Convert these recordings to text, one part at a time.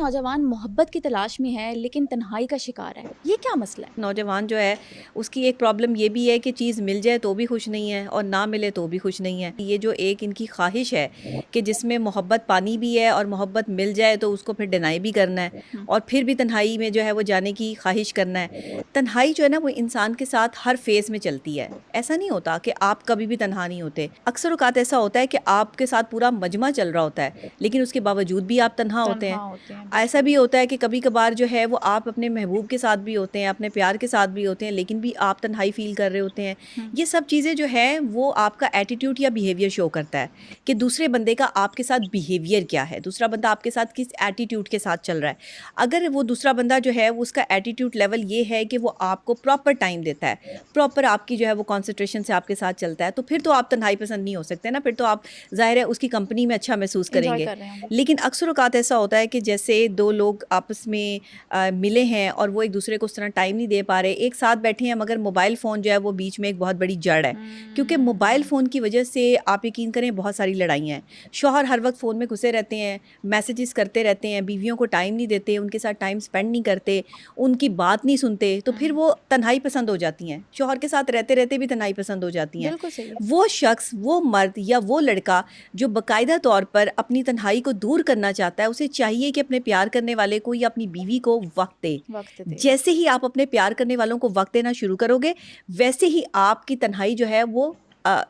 نوجوان محبت کی تلاش میں ہے لیکن تنہائی کا شکار ہے، یہ کیا مسئلہ ہے؟ نوجوان جو ہے اس کی ایک پرابلم یہ بھی ہے کہ چیز مل جائے تو بھی خوش نہیں ہے اور نہ ملے تو بھی خوش نہیں ہے. یہ جو ایک ان کی خواہش ہے کہ جس میں محبت پانی بھی ہے اور محبت مل جائے تو اس کو پھر ڈینائی بھی کرنا ہے اور پھر بھی تنہائی میں جو ہے وہ جانے کی خواہش کرنا ہے. تنہائی جو ہے نا وہ انسان کے ساتھ ہر فیز میں چلتی ہے. ایسا نہیں ہوتا کہ آپ کبھی بھی تنہا نہیں ہوتے. اکثر اوقات ایسا ہوتا ہے کہ آپ کے ساتھ پورا مجمع چل رہا ہوتا ہے لیکن اس کے باوجود بھی آپ تنہا ہوتے ہیں. ایسا بھی ہوتا ہے کہ کبھی کبھار جو ہے وہ آپ اپنے محبوب کے ساتھ بھی ہوتے ہیں، اپنے پیار کے ساتھ بھی ہوتے ہیں، لیکن بھی آپ تنہائی فیل کر رہے ہوتے ہیں. یہ سب چیزیں جو ہیں وہ آپ کا ایٹیٹیوڈ یا بیہیویئر شو کرتا ہے کہ دوسرے بندے کا آپ کے ساتھ بیہیویئر کیا ہے، دوسرا بندہ آپ کے ساتھ کس ایٹیٹیوڈ کے ساتھ چل رہا ہے. اگر وہ دوسرا بندہ جو ہے اس کا ایٹیٹیوڈ لیول یہ ہے کہ وہ آپ کو پراپر ٹائم دیتا ہے، پراپر آپ کی جو ہے وہ کانسنٹریشن سے آپ کے ساتھ چلتا ہے، تو پھر تو آپ تنہائی پسند نہیں ہو سکتے نا. پھر تو آپ ظاہر ہے اس کی کمپنی میں اچھا محسوس کریں گے. لیکن اکثر اوقات ایسا ہوتا ہے کہ جیسے دو لوگ آپس میں ملے ہیں اور وہ ایک دوسرے کو اس طرح ٹائم نہیں دے پا رہے، ایک ساتھ بیٹھے ہیں مگر موبائل فون جو ہے وہ بیچ میں ایک بہت بڑی جڑ ہے. کیونکہ موبائل فون کی وجہ سے آپ یقین کریں بہت ساری لڑائیاں ہیں. شوہر ہر وقت فون میں گھسے رہتے ہیں، میسیجز کرتے رہتے ہیں، بیویوں کو ٹائم نہیں دیتے، ان کے ساتھ ٹائم اسپینڈ نہیں کرتے، ان کی بات نہیں سنتے، تو پھر وہ تنہائی پسند ہو جاتی ہیں. شوہر کے ساتھ رہتے رہتے بھی تنہائی پسند ہو جاتی ہیں. وہ شخص، وہ مرد یا وہ لڑکا جو باقاعدہ طور پر اپنی تنہائی کو دور کرنا چاہتا ہے، اسے چاہیے کہ اپنے پیار کرنے والے کو یا اپنی بیوی کو وقت دے. جیسے ہی آپ اپنے پیار کرنے والوں کو وقت دینا شروع کرو گے ویسے ہی آپ کی تنہائی جو ہے وہ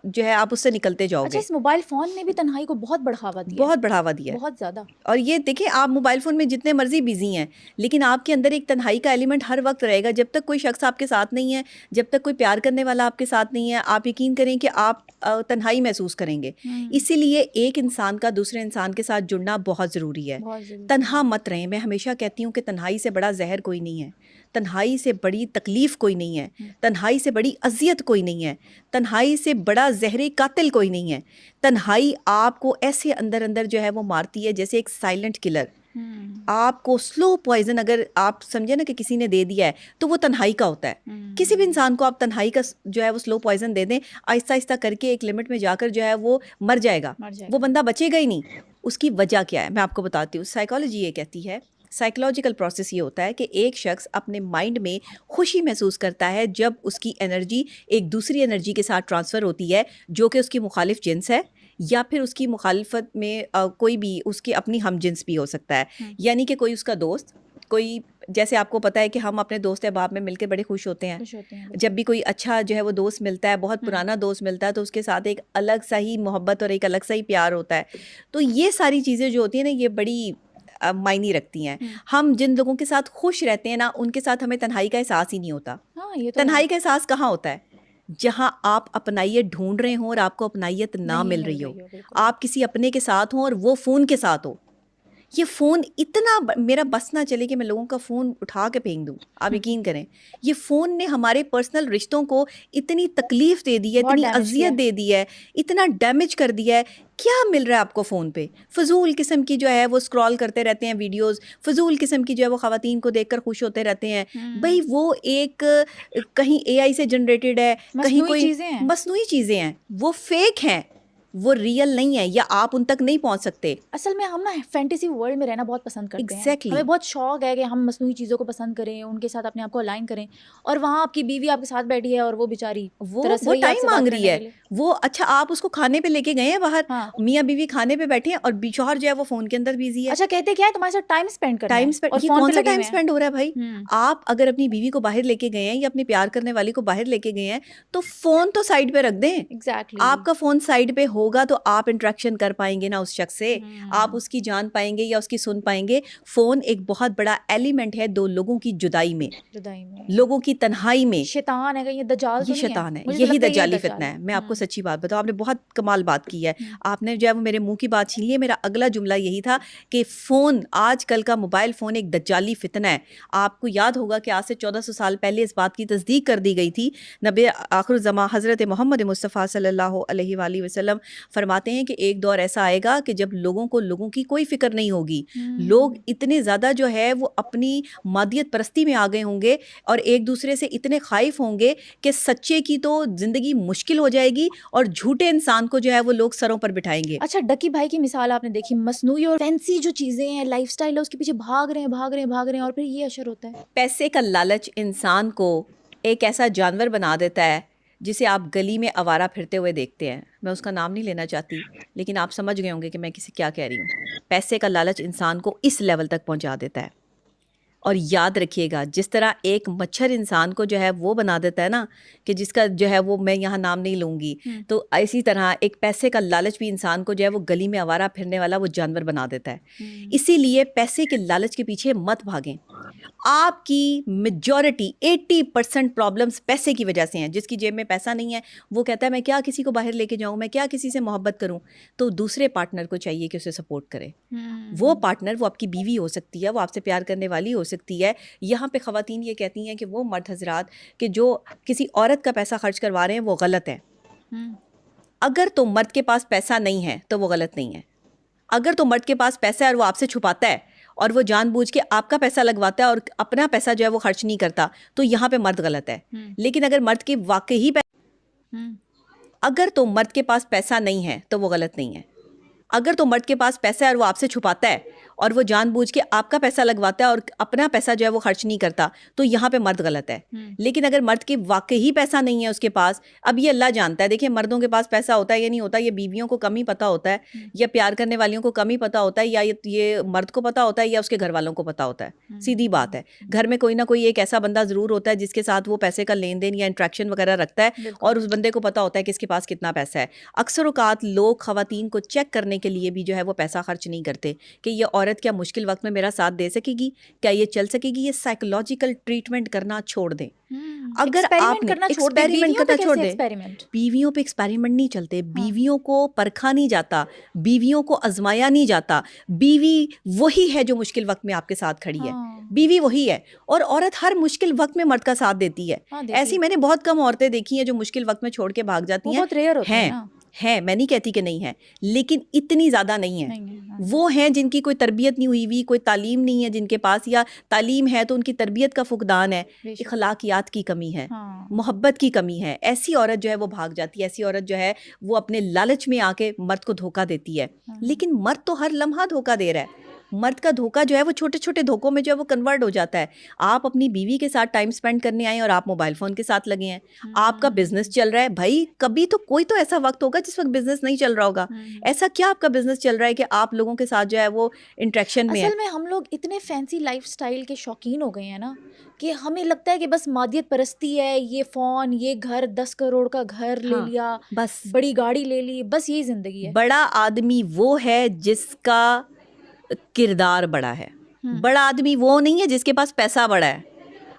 جو ہے آپ اس سے نکلتے جاؤ گے. اچھا، اس موبائل فون نے بھی تنہائی کو بہت بڑھاوا دیا، بہت بڑھاوا دیا، بہت زیادہ. اور یہ دیکھیں آپ موبائل فون میں جتنے مرضی بزی ہیں لیکن آپ کے اندر ایک تنہائی کا ایلیمنٹ ہر وقت رہے گا. جب تک کوئی شخص آپ کے ساتھ نہیں ہے، جب تک کوئی پیار کرنے والا آپ کے ساتھ نہیں ہے، آپ یقین کریں کہ آپ تنہائی محسوس کریں گے. اسی لیے ایک انسان کا دوسرے انسان کے ساتھ جڑنا بہت ضروری ہے. تنہا مت رہیں. میں ہمیشہ کہتی ہوں کہ تنہائی سے بڑا زہر کوئی نہیں ہے، تنہائی سے بڑی تکلیف کوئی نہیں ہے، تنہائی سے بڑی اذیت کوئی نہیں ہے، تنہائی سے بڑا زہر قاتل کوئی نہیں ہے. تنہائی آپ کو ایسے اندر اندر جو ہے وہ مارتی ہے جیسے ایک سائلنٹ کلر. آپ کو سلو پوائزن اگر آپ سمجھے نا کہ کسی نے دے دیا ہے تو وہ تنہائی کا ہوتا ہے. کسی بھی انسان کو آپ تنہائی کا جو ہے وہ سلو پوائزن دے دیں، آہستہ آہستہ کر کے ایک لمٹ میں جا کر جو ہے وہ مر جائے گا، وہ بندہ بچے گا ہی نہیں. اس کی وجہ کیا ہے میں آپ کو بتاتی ہوں. سائیکالوجی یہ کہتی ہے، سائیکولوجیکل پروسیس یہ ہوتا ہے کہ ایک شخص اپنے مائنڈ میں خوشی محسوس کرتا ہے جب اس کی انرجی ایک دوسری انرجی کے ساتھ ٹرانسفر ہوتی ہے جو کہ اس کی مخالف جنس ہے، یا پھر اس کی مخالفت میں کوئی بھی اس کی اپنی ہم جنس بھی ہو سکتا ہے. یعنی کہ کوئی اس کا دوست، کوئی جیسے آپ کو پتہ ہے کہ ہم اپنے دوست احباب میں مل کے بڑے خوش ہوتے ہیں. جب بھی کوئی اچھا جو ہے وہ دوست ملتا ہے، بہت پرانا دوست ملتا ہے، تو اس کے ساتھ ایک الگ سا ہی محبت اور ایک الگ سا ہی پیار ہوتا ہے. تو یہ ساری چیزیں جو ہوتی ہیں نا یہ بڑی معنی رکھتی ہیں. ہم جن لوگوں کے ساتھ خوش رہتے ہیں نا ان کے ساتھ ہمیں تنہائی کا احساس ہی نہیں ہوتا. تنہائی کا احساس کہاں ہوتا ہے؟ جہاں آپ اپنائیت ڈھونڈ رہے ہوں اور آپ کو اپنائیت نہ مل رہی ہو، آپ کسی اپنے کے ساتھ ہوں اور وہ فون کے ساتھ ہو. یہ فون اتنا میرا بس نہ چلے کہ میں لوگوں کا فون اٹھا کے پھینک دوں. آپ یقین کریں یہ فون نے ہمارے پرسنل رشتوں کو اتنی تکلیف دے دی ہے، اتنی اذیت دے دی ہے، اتنا ڈیمیج کر دیا ہے. کیا مل رہا ہے آپ کو فون پہ؟ فضول قسم کی جو ہے وہ اسکرال کرتے رہتے ہیں ویڈیوز، فضول قسم کی جو ہے وہ خواتین کو دیکھ کر خوش ہوتے رہتے ہیں. بھئی وہ ایک کہیں اے آئی سے جنریٹڈ ہے، کہیں کوئی مصنوعی چیزیں ہیں، وہ فیک ہیں، وہ ریئل نہیں ہے، یا آپ ان تک نہیں پہنچ سکتے. اصل میں ہم نا فینٹیسی ورلڈ میں رہنا بہت پسند کرتے ہیں. ہمیں بہت شوق ہے کہ ہم مصنوعی چیزوں کو پسند کریں، ان کے ساتھ اپنے آپ کو الائن کریں، اور وہاں آپ کی بیوی آپ کے ساتھ بیٹھی ہے اور وہ بیچاری وہ ٹائم مانگ رہی ہے. وہ اچھا آپ اس کو کھانے پہ لے کے گئے ہیں باہر، میاں بیوی کھانے پہ بیٹھے ہیں اور شوہر جو ہے وہ فون کے اندر بیزی ہے. اچھا کہتے کیا ہے تمہارے ساتھ ٹائم اسپینڈ کرنا ہے. یہ کون سا ٹائم اسپینڈ ہو رہا ہے بھائی؟ آپ اگر اپنی بیوی کو باہر لے کے گئے ہیں یا اپنے پیار کرنے والی کو باہر لے کے گئے ہیں تو فون تو سائڈ پہ رکھ دیں. آپ کا فون سائڈ پہ ہوگا تو آپ انٹریکشن کر پائیں گے نا اس شخص سے، آپ اس کی جان پائیں گے یا اس کی سن پائیں گے. فون ایک بہت بڑا ایلیمنٹ ہے دو لوگوں کی جدائی میں، لوگوں کی تنہائی میں. شیطان ہے، یہ دجال تو نہیں ہے. یہ شیطان ہے، یہی دجالی فتنہ ہے. میں آپ کو سچی بات بتاؤں، آپ نے بہت کمال بات کی ہے. آپ نے جو ہے وہ میرے منہ کی بات چھین لی ہے. میرا اگلا جملہ یہی تھا کہ فون، آج کل کا موبائل فون ایک دجالی فتنہ ہے. آپ کو یاد ہوگا کہ آج سے 1400 سال پہلے اس بات کی تصدیق کر دی گئی تھی. نبی آخر الزماں حضرت محمد مصطفیٰ صلی اللہ علیہ وآلہ وسلم فرماتے ہیں کہ ایک دور ایسا آئے گا کہ جب لوگوں کی کوئی فکر نہیں ہوگی, لوگ اتنے زیادہ جو ہے وہ اپنی مادیت پرستی میں آ گئے ہوں گے اور ایک دوسرے سے اتنے خائف ہوں گے کہ سچے کی تو زندگی مشکل ہو جائے گی اور جھوٹے انسان کو جو ہے وہ لوگ سروں پر بٹھائیں گے. اچھا ڈکی بھائی کی مثال آپ نے دیکھی, مصنوعی اور فینسی جو چیزیں ہیں, لائف سٹائل ہے, اس کے پیچھے بھاگ رہے ہیں اور پھر یہ اشر ہوتا ہے. پیسے کا لالچ انسان کو ایک ایسا جانور بنا دیتا ہے جسے آپ گلی میں آوارہ پھرتے ہوئے دیکھتے ہیں. میں اس کا نام نہیں لینا چاہتی, لیکن آپ سمجھ گئے ہوں گے کہ میں کسی کیا کہہ رہی ہوں. پیسے کا لالچ انسان کو اس لیول تک پہنچا دیتا ہے. اور یاد رکھیے گا, جس طرح ایک مچھر انسان کو جو ہے وہ بنا دیتا ہے نا, کہ جس کا جو ہے وہ میں یہاں نام نہیں لوں گی, تو اسی طرح ایک پیسے کا لالچ بھی انسان کو جو ہے وہ گلی میں آوارہ پھرنے والا وہ جانور بنا دیتا ہے. اسی لیے پیسے کے لالچ کے پیچھے مت بھاگیں. آپ کی میجورٹی 80% پرابلمس پیسے کی وجہ سے ہیں. جس کی جیب میں پیسہ نہیں ہے وہ کہتا ہے میں کیا کسی کو باہر لے کے جاؤں, میں کیا کسی سے محبت کروں. تو دوسرے پارٹنر کو چاہیے کہ اسے سپورٹ کرے. وہ پارٹنر, وہ آپ کی بیوی ہو سکتی ہے, وہ آپ سے پیار کرنے والی ہو سکتی ہے. یہاں پہ خواتین یہ کہتی ہیں کہ وہ مرد حضرات کہ جو کسی عورت کا پیسہ خرچ کروا رہے ہیں وہ غلط ہے. اگر تو مرد کے پاس پیسہ نہیں ہے تو وہ غلط نہیں ہے. اگر تو مرد کے پاس پیسہ ہے اور وہ آپ سے چھپاتا ہے اور وہ جان بوجھ کے آپ کا پیسہ لگواتا ہے اور اپنا پیسہ جو ہے وہ خرچ نہیں کرتا, تو یہاں پہ مرد غلط ہے. لیکن اگر مرد کے واقعی اگر تو مرد کے پاس پیسہ نہیں ہے تو وہ غلط نہیں ہے. اگر تو مرد کے پاس پیسہ ہے اور وہ آپ سے چھپاتا ہے اور وہ جان بوجھ کے آپ کا پیسہ لگواتا ہے اور اپنا پیسہ جو ہے وہ خرچ نہیں کرتا, تو یہاں پہ مرد غلط ہے. لیکن اگر مرد کے واقعی پیسہ نہیں ہے اس کے پاس, اب یہ اللہ جانتا ہے. دیکھیں مردوں کے پاس پیسہ ہوتا ہے یا نہیں ہوتا, یہ بیویوں کو کم ہی پتہ ہوتا ہے, یا پیار کرنے والیوں کو کم ہی پتہ ہوتا ہے, یا یہ مرد کو پتہ ہوتا ہے یا اس کے گھر والوں کو پتہ ہوتا ہے. سیدھی بات ہے, گھر میں کوئی نہ کوئی ایک ایسا بندہ ضرور ہوتا ہے جس کے ساتھ وہ پیسے کا لین دین یا انٹریکشن وغیرہ رکھتا ہے, اور اس بندے کو پتہ ہوتا ہے کہ اس کے پاس کتنا پیسہ ہے. اکثر اوقات لوگ خواتین کو چیک کرنے کے لیے بھی جو ہے وہ پیسہ خرچ نہیں کرتے کہ یہ عورت کیا مشکل وقت میں میرا ساتھ دے سکے گی, کیا یہ چل سکے گی. یہ سائیکولوجیکل ٹریٹمنٹ کرنا چھوڑ دیں. اگر آپ نے ایکسپیریمنٹ کرنا چھوڑ دیں, بیویوں پہ ایکسپیریمنٹ نہیں چلتے, بیویوں کو پرکھا نہیں جاتا, بیویوں کو آزمایا نہیں جاتا. بیوی وہی ہے جو مشکل وقت میں آپ کے ساتھ کھڑی ہے, بیوی وہی ہے. اور عورت ہر مشکل وقت میں مرد کا ساتھ دیتی ہے. ایسی میں نے بہت کم عورتیں دیکھی ہیں جو مشکل وقت میں چھوڑ کے بھاگ جاتی ہیں. ہیں, میں نہیں کہتی کہ نہیں ہے, لیکن اتنی زیادہ نہیں ہے. وہ ہیں جن کی کوئی تربیت نہیں ہوئی, کوئی تعلیم نہیں ہے جن کے پاس, یا تعلیم ہے تو ان کی تربیت کا فقدان ہے, اخلاقیات کی کمی ہے, محبت کی کمی ہے. ایسی عورت جو ہے وہ بھاگ جاتی ہے. ایسی عورت جو ہے وہ اپنے لالچ میں آ کے مرد کو دھوکہ دیتی ہے. لیکن مرد تو ہر لمحہ دھوکہ دے رہا ہے. مرد کا دھوکہ جو ہے وہ چھوٹے چھوٹے دھوکوں میں جو ہے وہ کنورٹ ہو جاتا ہے. آپ اپنی بیوی کے ساتھ ٹائم سپینڈ کرنے آئیں اور آپ موبائل فون کے ساتھ لگے ہیں. آپ کا بزنس چل رہا ہے, بھائی کبھی تو کوئی تو ایسا وقت ہوگا جس وقت بزنس نہیں چل رہا ہوگا. ایسا کیا آپ کا بزنس چل رہا ہے کہ آپ لوگوں کے ساتھ جو ہے وہ انٹریکشن میں ہے. اصل میں ہم لوگ اتنے فینسی لائف سٹائل کے شوقین ہو گئے ہیں نا کہ ہمیں لگتا ہے کہ بس مادیت پرستی ہے, یہ فون, یہ گھر, 10 کروڑ کا گھر لے لیا, بس بڑی گاڑی لے لی, بس یہی زندگی ہے. بڑا آدمی وہ ہے جس کا کردار بڑا ہے. بڑا آدمی وہ نہیں ہے جس کے پاس پیسہ بڑا ہے.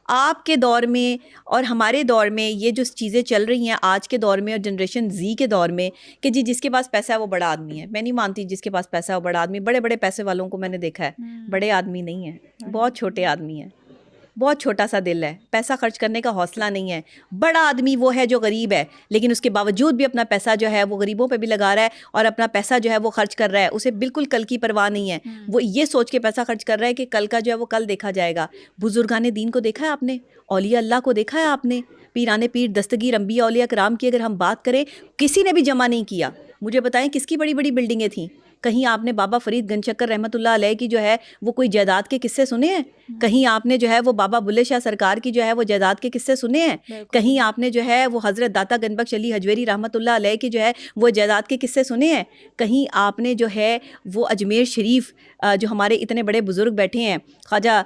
آپ کے دور میں اور ہمارے دور میں یہ جو چیزیں چل رہی ہیں آج کے دور میں اور جنریشن زی کے دور میں کہ جی جس کے پاس پیسہ ہے وہ بڑا آدمی ہے, میں نہیں مانتی جس کے پاس پیسہ ہے وہ بڑا آدمی. بڑے بڑے پیسے والوں کو میں نے دیکھا ہے, بڑے آدمی نہیں ہیں, بہت چھوٹے آدمی ہیں, بہت چھوٹا سا دل ہے, پیسہ خرچ کرنے کا حوصلہ نہیں ہے. بڑا آدمی وہ ہے جو غریب ہے لیکن اس کے باوجود بھی اپنا پیسہ جو ہے وہ غریبوں پہ بھی لگا رہا ہے اور اپنا پیسہ جو ہے وہ خرچ کر رہا ہے. اسے بالکل کل کی پرواہ نہیں ہے. وہ یہ سوچ کے پیسہ خرچ کر رہا ہے کہ کل کا جو ہے وہ کل دیکھا جائے گا. بزرگان دین کو دیکھا ہے آپ نے, اولیاء اللہ کو دیکھا ہے آپ نے, پیران پیر, دستگیر انبیاء اولیاء کرام کی اگر ہم بات کریں, کسی نے بھی جمع نہیں کیا. مجھے بتائیں کس کی بڑی بڑی بلڈنگیں تھیں؟ کہیں آپ نے بابا فرید گنج شکر رحمۃ اللہ علیہ کی جو ہے وہ کوئی جائیداد کے قصے سنے ہیں؟ کہیں آپ نے جو ہے وہ بابا بلے شاہ سرکار کی جو ہے وہ جائیداد کے قصے سنے ہیں؟ کہیں آپ نے جو ہے وہ حضرت داتا گنج بخش علی حجویری رحمۃ اللہ علیہ کی جو ہے وہ جائیداد کے قصے سنے ہیں؟ کہیں آپ نے جو ہے وہ اجمیر شریف جو ہمارے اتنے بڑے بزرگ بیٹھے ہیں خواجہ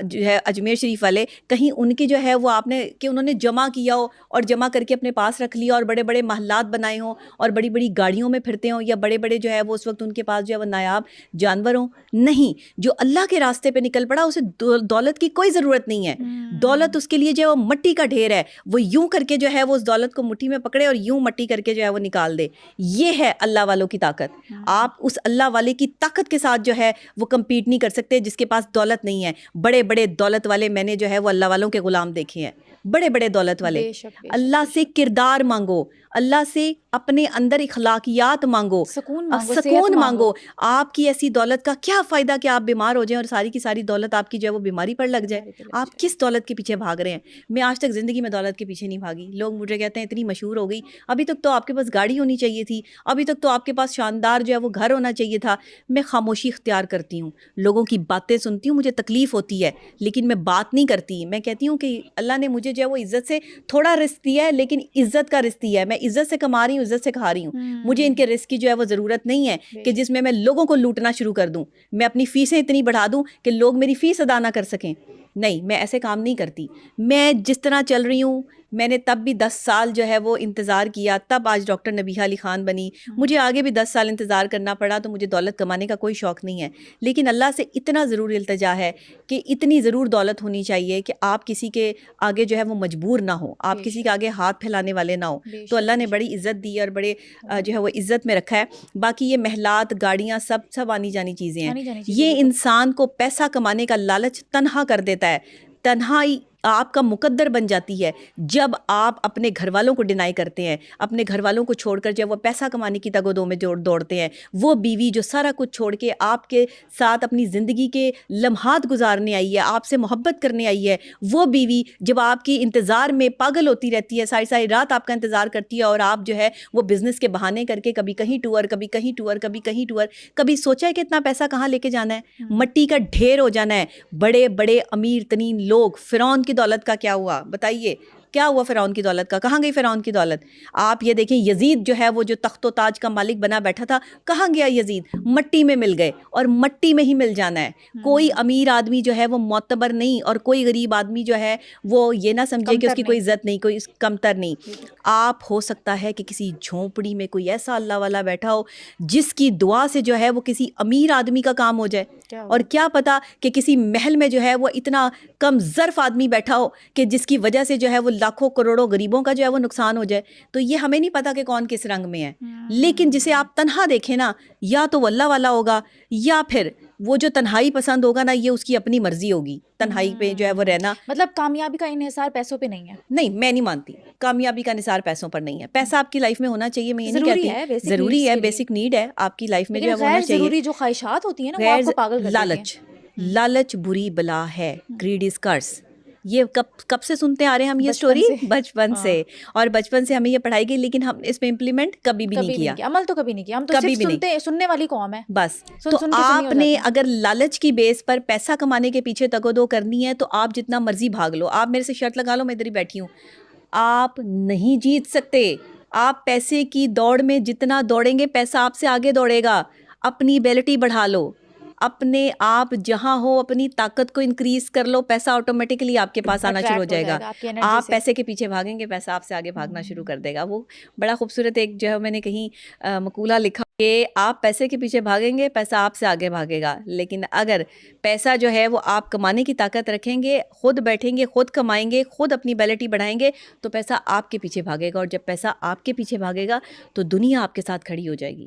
جو ہے اجمیر شریف والے, کہیں ان کی جو ہے وہ آپ نے کہ انہوں نے جمع کیا ہو اور جمع کر کے اپنے پاس رکھ لیا اور بڑے بڑے محلات بنائے ہوں اور بڑی بڑی گاڑیوں میں پھرتے ہوں, یا بڑے بڑے جو ہے وہ اس وقت ان کے پاس جو ہے وہ نایاب جانور ہوں؟ نہیں. جو اللہ کے راستے پہ نکل پڑا اسے دولت کی کوئی ضرورت نہیں ہے. دولت اس کے لیے جو ہے وہ مٹی کا ڈھیر ہے, وہ یوں کر کے جو ہے وہ اس دولت کو مٹھی میں پکڑے اور یوں مٹی کر کے جو ہے وہ نکال دے. یہ ہے اللہ والوں کی طاقت. آپ اس اللہ والے کی طاقت کے ساتھ جو ہے وہ کمپیٹ نہیں کر سکتے جس کے پاس دولت نہیں ہے. بڑے بڑے دولت والے میں نے جو ہے وہ اللہ والوں کے غلام دیکھے ہیں, بڑے بڑے دولت والے. اللہ سے کردار مانگو, اللہ سے اپنے اندر اخلاقیات مانگو, سکون مانگو. آپ کی ایسی دولت کا کیا فائدہ کہ آپ بیمار ہو جائیں اور ساری کی ساری دولت آپ کی جو ہے وہ بیماری پر لگ جائے. آپ کس دولت کے پیچھے بھاگ رہے ہیں؟ میں آج تک زندگی میں دولت کے پیچھے نہیں بھاگی. لوگ مجھے کہتے ہیں اتنی مشہور ہو گئی, ابھی تک تو آپ کے پاس گاڑی ہونی چاہیے تھی, ابھی تک تو آپ کے پاس شاندار جو ہے وہ گھر ہونا چاہیے تھا. میں خاموشی اختیار کرتی ہوں, لوگوں کی باتیں سنتی ہوں, مجھے تکلیف ہوتی ہے لیکن میں بات نہیں کرتی. میں کہتی ہوں کہ اللہ نے مجھے جو ہے وہ عزت سے تھوڑا رزق دیا ہے, لیکن عزت کا رزق دیا ہے. میں عزت سے کما رہی ہوں, عزت سے کھا رہی ہوں. مجھے ان کے رزق کی جو ہے وہ ضرورت نہیں ہے کہ جس میں لوگوں کو لوٹنا شروع کر دوں, میں اپنی فیسیں اتنی بڑھا دوں کہ لوگ میری فیس ادا نہ کر سکیں. نہیں, میں ایسے کام نہیں کرتی. میں جس طرح چل رہی ہوں, میں نے تب بھی 10 سال جو ہے وہ انتظار کیا, تب آج ڈاکٹر نبیہہ علی خان بنی. مجھے آگے بھی 10 سال انتظار کرنا پڑا, تو مجھے دولت کمانے کا کوئی شوق نہیں ہے. لیکن اللہ سے اتنا ضرور التجا ہے کہ اتنی ضرور دولت ہونی چاہیے کہ آپ کسی کے آگے جو ہے وہ مجبور نہ ہو, آپ کسی کے آگے ہاتھ پھیلانے والے نہ ہو. تو اللہ نے بڑی عزت دی اور بڑے جو ہے وہ عزت میں رکھا ہے. باقی یہ محلات, گاڑیاں, سب آنی جانی چیزیں ہیں. یہ انسان کو پیسہ کمانے کا لالچ تنہا کر دیتا ہے. تنہائی آپ کا مقدر بن جاتی ہے جب آپ اپنے گھر والوں کو ڈینائی کرتے ہیں, اپنے گھر والوں کو چھوڑ کر جب وہ پیسہ کمانے کی تگ و دو میں دوڑتے ہیں. وہ بیوی جو سارا کچھ چھوڑ کے آپ کے ساتھ اپنی زندگی کے لمحات گزارنے آئی ہے, آپ سے محبت کرنے آئی ہے, وہ بیوی جب آپ کی انتظار میں پاگل ہوتی رہتی ہے, ساری رات آپ کا انتظار کرتی ہے, اور آپ جو ہے وہ بزنس کے بہانے کر کے کبھی کہیں ٹور, کبھی کہیں ٹور, کبھی کہیں ٹور, کبھی سوچا ہے کہ اتنا پیسہ کہاں لے کے جانا ہے؟ مٹی کا ڈھیر ہو جانا ہے. بڑے بڑے امیر ترین لوگ, فرعون کی دولت کا کیا ہوا بتائیے؟ کیا ہوا فرعون کی دولت کا؟ کہاں گئی فرعون کی دولت؟ آپ یہ دیکھیں, یزید جو ہے وہ جو تخت و تاج کا مالک بنا بیٹھا تھا, کہاں گیا یزید؟ مٹی میں مل گئے, اور مٹی میں ہی مل جانا ہے. کوئی امیر آدمی جو ہے وہ معتبر نہیں, اور کوئی غریب آدمی جو ہے وہ یہ نہ سمجھے کہ اس کی کوئی عزت نہیں, کوئی کمتر نہیں. آپ ہو سکتا ہے کہ کسی جھونپڑی میں کوئی ایسا اللہ والا بیٹھا ہو جس کی دعا سے جو ہے وہ کسی امیر آدمی کا کام ہو جائے, اور کیا پتا کہ کسی محل میں جو ہے وہ اتنا کم ظرف آدمی بیٹھا ہو کہ جس کی وجہ سے جو ہے وہ لاکھوں کروڑوں غریبوں کا جو ہے وہ نقصان ہو جائے. تو یہ ہمیں نہیں پتا کہ کون کس رنگ میں ہے. لیکن جسے آپ تنہا دیکھیں نا, یا تو وہ اللہ والا ہوگا, یا پھر وہ جو تنہائی پسند ہوگا نا, یہ اس کی اپنی مرضی ہوگی تنہائی پہ جو ہے وہ رہنا. مطلب کامیابی کا انحصار پیسوں پہ نہیں ہے. نہیں, میں نہیں مانتی کامیابی کا انحصار پیسوں پر نہیں ہے. پیسہ آپ کی لائف میں ہونا چاہیے, میں یہ نہیں کہتی, ضروری ہے, بیسک نیڈ ہے آپ کی لائف میں جو ہے وہ ہونا چاہیے. ضروری جو خواہشات ہوتی ہیں نا, وہ آپ کو پاگل کر دیتی ہیں. لالچ بری بلا ہے, greed is curse. یہ کب سے سنتے آ رہے ہیں ہم یہ سٹوری؟ بچپن سے. اور بچپن سے ہمیں یہ پڑھائی گئی, لیکن ہم اس پہ امپلیمنٹ کبھی بھی نہیں کیا, عمل تو کبھی نہیں کیا. ہم تو صرف سننے والی قوم ہے بس. تو آپ نے اگر لالچ کی بیس پر پیسہ کمانے کے پیچھے تگ و دو کرنی ہے, تو آپ جتنا مرضی بھاگ لو. آپ میرے سے شرط لگا لو, میں ادھر ہی بیٹھی ہوں, آپ نہیں جیت سکتے. آپ پیسے کی دوڑ میں جتنا دوڑیں گے, پیسہ آپ سے آگے دوڑے گا. اپنی ایبلٹی بڑھا لو, اپنے آپ جہاں ہو اپنی طاقت کو انکریز کر لو, پیسہ آٹومیٹکلی آپ کے پاس آنا شروع ہو جائے گا. آپ پیسے کے پیچھے بھاگیں گے, پیسہ آپ سے آگے بھاگنا شروع کر دے گا. وہ بڑا خوبصورت ایک جو ہے میں نے کہیں مقولہ لکھا کہ آپ پیسے کے پیچھے بھاگیں گے, پیسہ آپ سے آگے بھاگے گا. لیکن اگر پیسہ جو ہے وہ آپ کمانے کی طاقت رکھیں گے, خود بیٹھیں گے, خود کمائیں گے, خود اپنی ایبلٹی بڑھائیں گے, تو پیسہ آپ کے پیچھے بھاگے گا. اور جب پیسہ آپ کے پیچھے بھاگے گا تو دنیا آپ کے ساتھ کھڑی ہو جائے گی.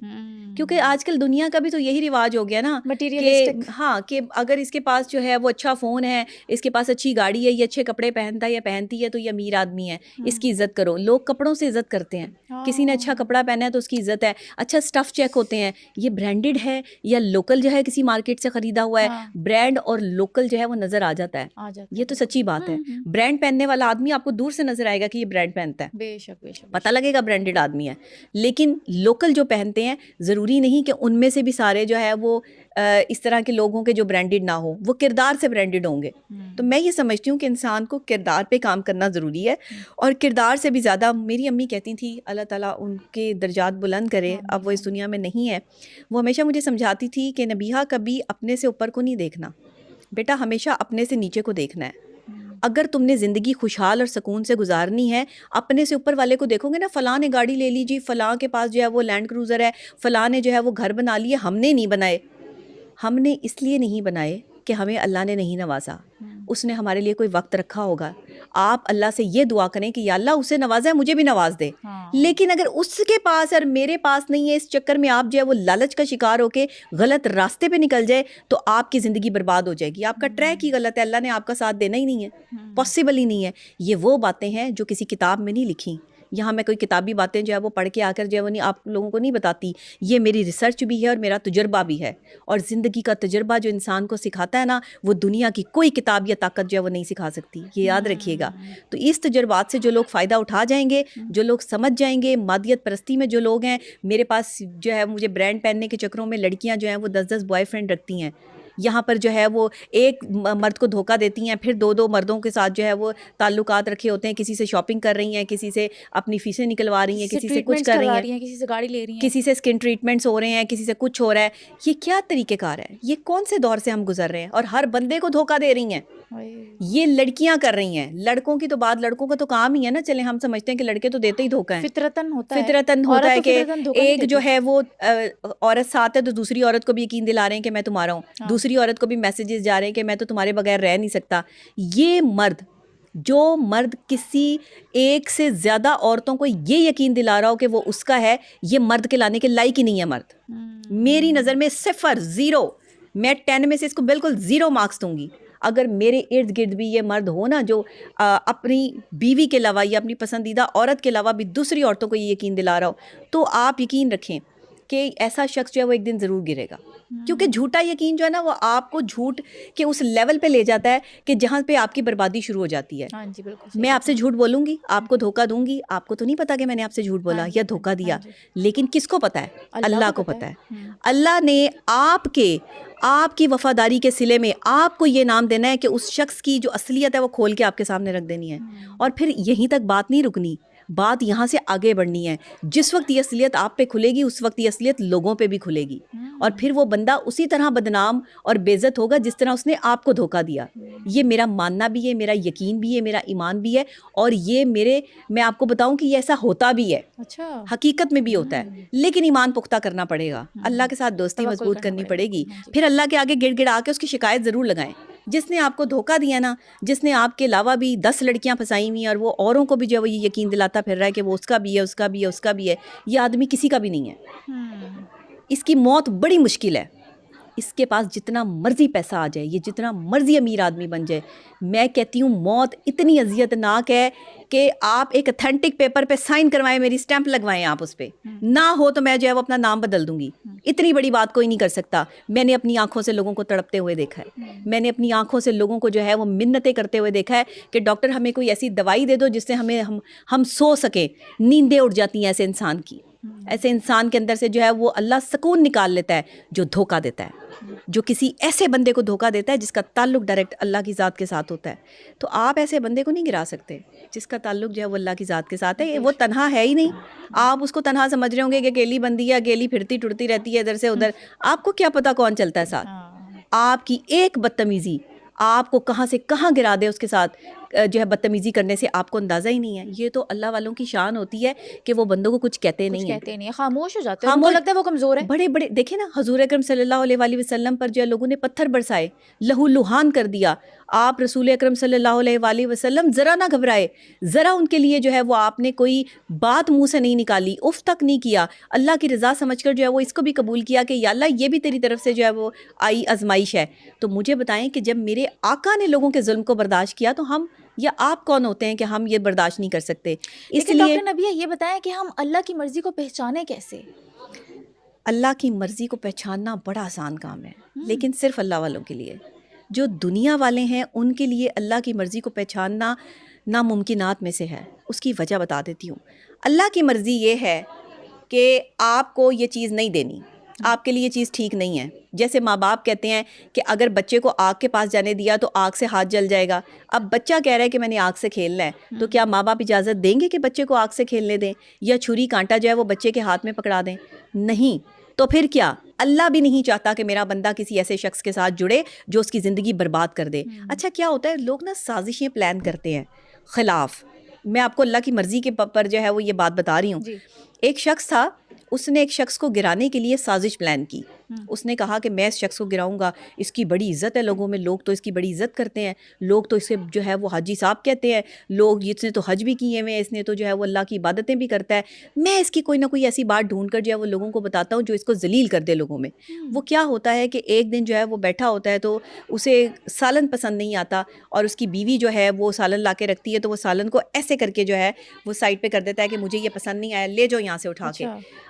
کیونکہ آج کل دنیا کا بھی تو یہی رواج ہو گیا نا کہ ہاں, کہ اگر اس کے پاس جو ہے وہ اچھا فون ہے, اس کے پاس اچھی گاڑی ہے, یہ اچھے کپڑے پہنتا ہے یا پہنتی ہے, تو یہ امیر آدمی ہے, اس کی عزت کرو. لوگ کپڑوں سے عزت کرتے ہیں. کسی نے اچھا کپڑا پہنا ہے تو اس کی عزت ہے. اچھا اسٹف چیک ہوتے ہیں, یہ برانڈیڈ ہے یا لوکل جو ہے کسی مارکیٹ سے خریدا ہوا ہے. برانڈ اور لوکل جو ہے وہ نظر آ جاتا ہے. یہ تو سچی بات ہے. برانڈ پہننے والا آدمی آپ کو دور سے نظر آئے گا کہ یہ برانڈ پہنتا ہے, بے شک پتہ لگے گا برانڈیڈ آدمی ہے. لیکن لوکل جو پہنتے ہیں, ضروری نہیں کہ ان میں سے بھی سارے جو ہے وہ اس طرح کے لوگوں کے جو برانڈیڈ نہ ہو, وہ کردار سے برانڈیڈ ہوں گے. تو میں یہ سمجھتی ہوں کہ انسان کو کردار پہ کام کرنا ضروری ہے. اور کردار سے بھی زیادہ, میری امی کہتی تھی اللہ تعالیٰ ان کے درجات بلند کرے, اب وہ اس دنیا میں نہیں ہے, وہ ہمیشہ مجھے سمجھاتی تھی کہ نبیہہ کبھی اپنے سے اوپر کو نہیں دیکھنا بیٹا, ہمیشہ اپنے سے نیچے کو دیکھنا ہے. اگر تم نے زندگی خوشحال اور سکون سے گزارنی ہے, اپنے سے اوپر والے کو دیکھو گے نا, فلاں نے گاڑی لے لی جی, فلاں کے پاس جو ہے وہ لینڈ کروزر ہے, فلاں نے جو ہے وہ گھر بنا لیے, ہم نے نہیں بنائے. ہم نے اس لیے نہیں بنائے کہ ہمیں اللہ نے نہیں نوازا, اس نے ہمارے لیے کوئی وقت رکھا ہوگا. آپ اللہ سے یہ دعا کریں کہ یا اللہ اسے نوازا ہے, مجھے بھی نواز دے. لیکن اگر اس کے پاس اور میرے پاس نہیں ہے, اس چکر میں آپ جو ہے وہ لالچ کا شکار ہو کے غلط راستے پہ نکل جائے, تو آپ کی زندگی برباد ہو جائے گی. آپ کا ٹریک ہی غلط ہے, اللہ نے آپ کا ساتھ دینا ہی نہیں ہے, پاسبل ہی نہیں ہے. یہ وہ باتیں ہیں جو کسی کتاب میں نہیں لکھی, یہاں میں کوئی کتابی باتیں جو ہے وہ پڑھ کے آ کر جو ہے وہ نہیں آپ لوگوں کو نہیں بتاتی. یہ میری ریسرچ بھی ہے اور میرا تجربہ بھی ہے, اور زندگی کا تجربہ جو انسان کو سکھاتا ہے نا, وہ دنیا کی کوئی کتاب یا طاقت جو ہے وہ نہیں سکھا سکتی, یہ یاد رکھیے گا. تو اس تجربات سے جو لوگ فائدہ اٹھا جائیں گے, جو لوگ سمجھ جائیں گے, مادیت پرستی میں جو لوگ ہیں, میرے پاس جو ہے مجھے برانڈ پہننے کے چکروں میں لڑکیاں جو ہیں وہ 10 بوائے فرینڈ رکھتی ہیں. یہاں پر جو ہے وہ ایک مرد کو دھوکہ دیتی ہیں, پھر 2 مردوں کے ساتھ جو ہے وہ تعلقات رکھے ہوتے ہیں, کسی سے شاپنگ کر رہی ہیں, کسی سے اپنی فیسیں نکلوا رہی ہیں, کسی سے کچھ کر رہی ہیں, کسی سے گاڑی لے رہی ہیں, کسی سے اسکن ٹریٹمنٹس ہو رہے ہیں, کسی سے کچھ ہو رہا ہے. یہ کیا طریقہ کار ہے؟ یہ کون سے دور سے ہم گزر رہے ہیں؟ اور ہر بندے کو دھوکہ دے رہی ہیں. یہ لڑکیاں کر رہی ہیں. لڑکوں کی تو بات, لڑکوں کا تو کام ہی ہے نا, چلیں ہم سمجھتے ہیں کہ لڑکے تو دیتے ہی دھوکہ ہیں, فطرتاً ہوتا ہے کہ ایک جو ہے وہ عورت ساتھ ہے تو دوسری عورت کو بھی یقین دلا رہے ہیں کہ میں تمہارا ہوں, دوسری عورت کو بھی میسیجز جا رہے ہیں کہ میں تو تمہارے بغیر رہ نہیں سکتا. یہ مرد کسی ایک سے زیادہ عورتوں کو یہ یقین دلا رہا ہو کہ وہ اس کا ہے, یہ مرد کے لانے کے لائق ہی نہیں ہے. مرد میری نظر میں 0, میں 10 میں سے اس کو بالکل 0 مارکس دوں گی. اگر میرے ارد گرد بھی یہ مرد ہو نا جو اپنی بیوی کے علاوہ یا اپنی پسندیدہ عورت کے علاوہ بھی دوسری عورتوں کو یہ یقین دلا رہا ہو, تو آپ یقین رکھیں کہ ایسا شخص جو ہے وہ ایک دن ضرور گرے گا. کیونکہ جھوٹا یقین جو ہے نا وہ آپ کو جھوٹ کے اس لیول پہ لے جاتا ہے کہ جہاں پہ آپ کی بربادی شروع ہو جاتی ہے. میں آپ سے جھوٹ بولوں گی, آپ کو دھوکہ دوں گی, آپ کو تو نہیں پتا کہ میں نے آپ سے جھوٹ بولا یا دھوکہ دیا, لیکن کس کو پتا ہے؟ اللہ کو پتا ہے. اللہ نے آپ کی وفاداری کے صلے میں آپ کو یہ نام دینا ہے کہ اس شخص کی جو اصلیت ہے وہ کھول کے آپ کے سامنے رکھ دینی ہے. اور پھر یہیں تک بات نہیں رکنی, بات یہاں سے آگے بڑھنی ہے. جس وقت یہ اصلیت آپ پہ کھلے گی اس وقت یہ اصلیت لوگوں پہ بھی کھلے گی, اور پھر وہ بندہ اسی طرح بدنام اور بے عزت ہوگا جس طرح اس نے آپ کو دھوکہ دیا. یہ میرا ماننا بھی ہے, میرا یقین بھی ہے, میرا ایمان بھی ہے, اور یہ میں آپ کو بتاؤں کہ یہ ایسا ہوتا بھی ہے, حقیقت میں بھی ہوتا ہے. لیکن ایمان پختہ کرنا پڑے گا, اللہ کے ساتھ دوستی مضبوط کرنی پڑے گی. پھر اللہ کے آگے گڑ گڑا کے اس کی شکایت ضرور لگائیں. جس نے آپ کو دھوکہ دیا نا, جس نے آپ کے علاوہ بھی 10 لڑکیاں پھنسائی ہوئی ہیں اور وہ اوروں کو بھی جو ہے وہ یہ یقین دلاتا پھر رہا ہے کہ وہ اس کا بھی ہے, اس کا بھی ہے, اس کا بھی ہے, یہ آدمی کسی کا بھی نہیں ہے. اس کی موت بڑی مشکل ہے. اس کے پاس جتنا مرضی پیسہ آ جائے, یہ جتنا مرضی امیر آدمی بن جائے, میں کہتی ہوں موت اتنی اذیت ناک ہے کہ آپ ایک اتھینٹک پیپر پہ سائن کروائیں, میری سٹیمپ لگوائیں آپ اس پہ, نہ ہو تو میں جو ہے وہ اپنا نام بدل دوں گی. اتنی بڑی بات کوئی نہیں کر سکتا. میں نے اپنی آنکھوں سے لوگوں کو تڑپتے ہوئے دیکھا ہے, میں نے اپنی آنکھوں سے لوگوں کو جو ہے وہ منتیں کرتے ہوئے دیکھا ہے کہ ڈاکٹر ہمیں کوئی ایسی دوائی دے دو جس سے ہم سو سکیں. نیندیں اڑ جاتی ہیں ایسے انسان کی. ایسے انسان کے اندر سے جو ہے وہ اللہ سکون نکال لیتا ہے جو دھوکہ دیتا ہے, جو کسی ایسے بندے کو دھوکہ دیتا ہے جس کا تعلق ڈائریکٹ اللہ کی ذات کے ساتھ ہوتا ہے. تو آپ ایسے بندے کو نہیں گرا سکتے جس کا تعلق جو ہے وہ اللہ کی ذات کے ساتھ ہے. وہ تنہا ہے ہی نہیں. آپ اس کو تنہا سمجھ رہے ہوں گے کہ اکیلی بندی ہے, اکیلی پھرتی ٹرتی رہتی ہے ادھر سے ادھر. آپ کو کیا پتا کون چلتا ہے ساتھ. آپ کی ایک بدتمیزی آپ کو کہاں سے کہاں گرا دے, اس کے ساتھ جو ہے بدتمیزی کرنے سے آپ کو اندازہ ہی نہیں ہے. یہ تو اللہ والوں کی شان ہوتی ہے کہ وہ بندوں کو کچھ کہتے نہیں ہیں, خاموش ہو جاتے ہیں, ان کو لگتا ہے وہ کمزور ہے. بڑے دیکھیں نا حضور اکرم صلی اللہ علیہ وآلہ وسلم پر جو ہے لوگوں نے پتھر برسائے, لہو لہان کر دیا. آپ رسول اکرم صلی اللہ علیہ وآلہ وسلم ذرا نہ گھبرائے, ذرا ان کے لیے جو ہے وہ آپ نے کوئی بات منہ سے نہیں نکالی, اف تک نہیں کیا. اللہ کی رضا سمجھ کر جو ہے وہ اس کو بھی قبول کیا کہ یا اللہ یہ بھی تیری طرف سے جو ہے وہ آئی آزمائش ہے. تو مجھے بتائیں کہ جب میرے آقا نے لوگوں کے ظلم کو برداشت کیا تو ہم یا آپ کون ہوتے ہیں کہ ہم یہ برداشت نہیں کر سکتے. اس لیے ڈاکٹر نبیہ یہ بتائیں کہ ہم اللہ کی مرضی کو پہچانیں کیسے. اللہ کی مرضی کو پہچاننا بڑا آسان کام ہے, لیکن صرف اللہ والوں کے لیے. جو دنیا والے ہیں ان کے لیے اللہ کی مرضی کو پہچاننا ناممکنات میں سے ہے. اس کی وجہ بتا دیتی ہوں. اللہ کی مرضی یہ ہے کہ آپ کو یہ چیز نہیں دینی, آپ کے لیے یہ چیز ٹھیک نہیں ہے. جیسے ماں باپ کہتے ہیں کہ اگر بچے کو آگ کے پاس جانے دیا تو آگ سے ہاتھ جل جائے گا. اب بچہ کہہ رہا ہے کہ میں نے آگ سے کھیلنا ہے, تو کیا ماں باپ اجازت دیں گے کہ بچے کو آگ سے کھیلنے دیں, یا چھری کانٹا جو ہے وہ بچے کے ہاتھ میں پکڑا دیں؟ نہیں. تو پھر کیا اللہ بھی نہیں چاہتا کہ میرا بندہ کسی ایسے شخص کے ساتھ جڑے جو اس کی زندگی برباد کر دے. اچھا کیا ہوتا ہے, لوگ نا سازشیں پلان کرتے ہیں خلاف. میں آپ کو اللہ کی مرضی کے پر جو ہے وہ یہ بات بتا رہی ہوں. ایک شخص تھا, اس نے ایک شخص کو گرانے کے لیے سازش پلان کی. اس نے کہا کہ میں اس شخص کو گراؤں گا, اس کی بڑی عزت ہے لوگوں میں, لوگ تو اس کی بڑی عزت کرتے ہیں, لوگ تو اسے جو ہے وہ حاجی صاحب کہتے ہیں, لوگ اس نے تو حج بھی کیے ہوئے ہیں, اس نے تو جو ہے وہ اللہ کی عبادتیں بھی کرتا ہے, میں اس کی کوئی نہ کوئی ایسی بات ڈھونڈ کر جو ہے وہ لوگوں کو بتاتا ہوں جو اس کو ذلیل کر دے لوگوں میں. وہ کیا ہوتا ہے کہ ایک دن جو ہے وہ بیٹھا ہوتا ہے تو اسے سالن پسند نہیں آتا, اور اس کی بیوی جو ہے وہ سالن لا کے رکھتی ہے, تو وہ سالن کو ایسے کر کے جو ہے وہ سائڈ پہ کر دیتا ہے کہ مجھے یہ پسند نہیں آیا, لے جاؤ یہاں سے اٹھا کے.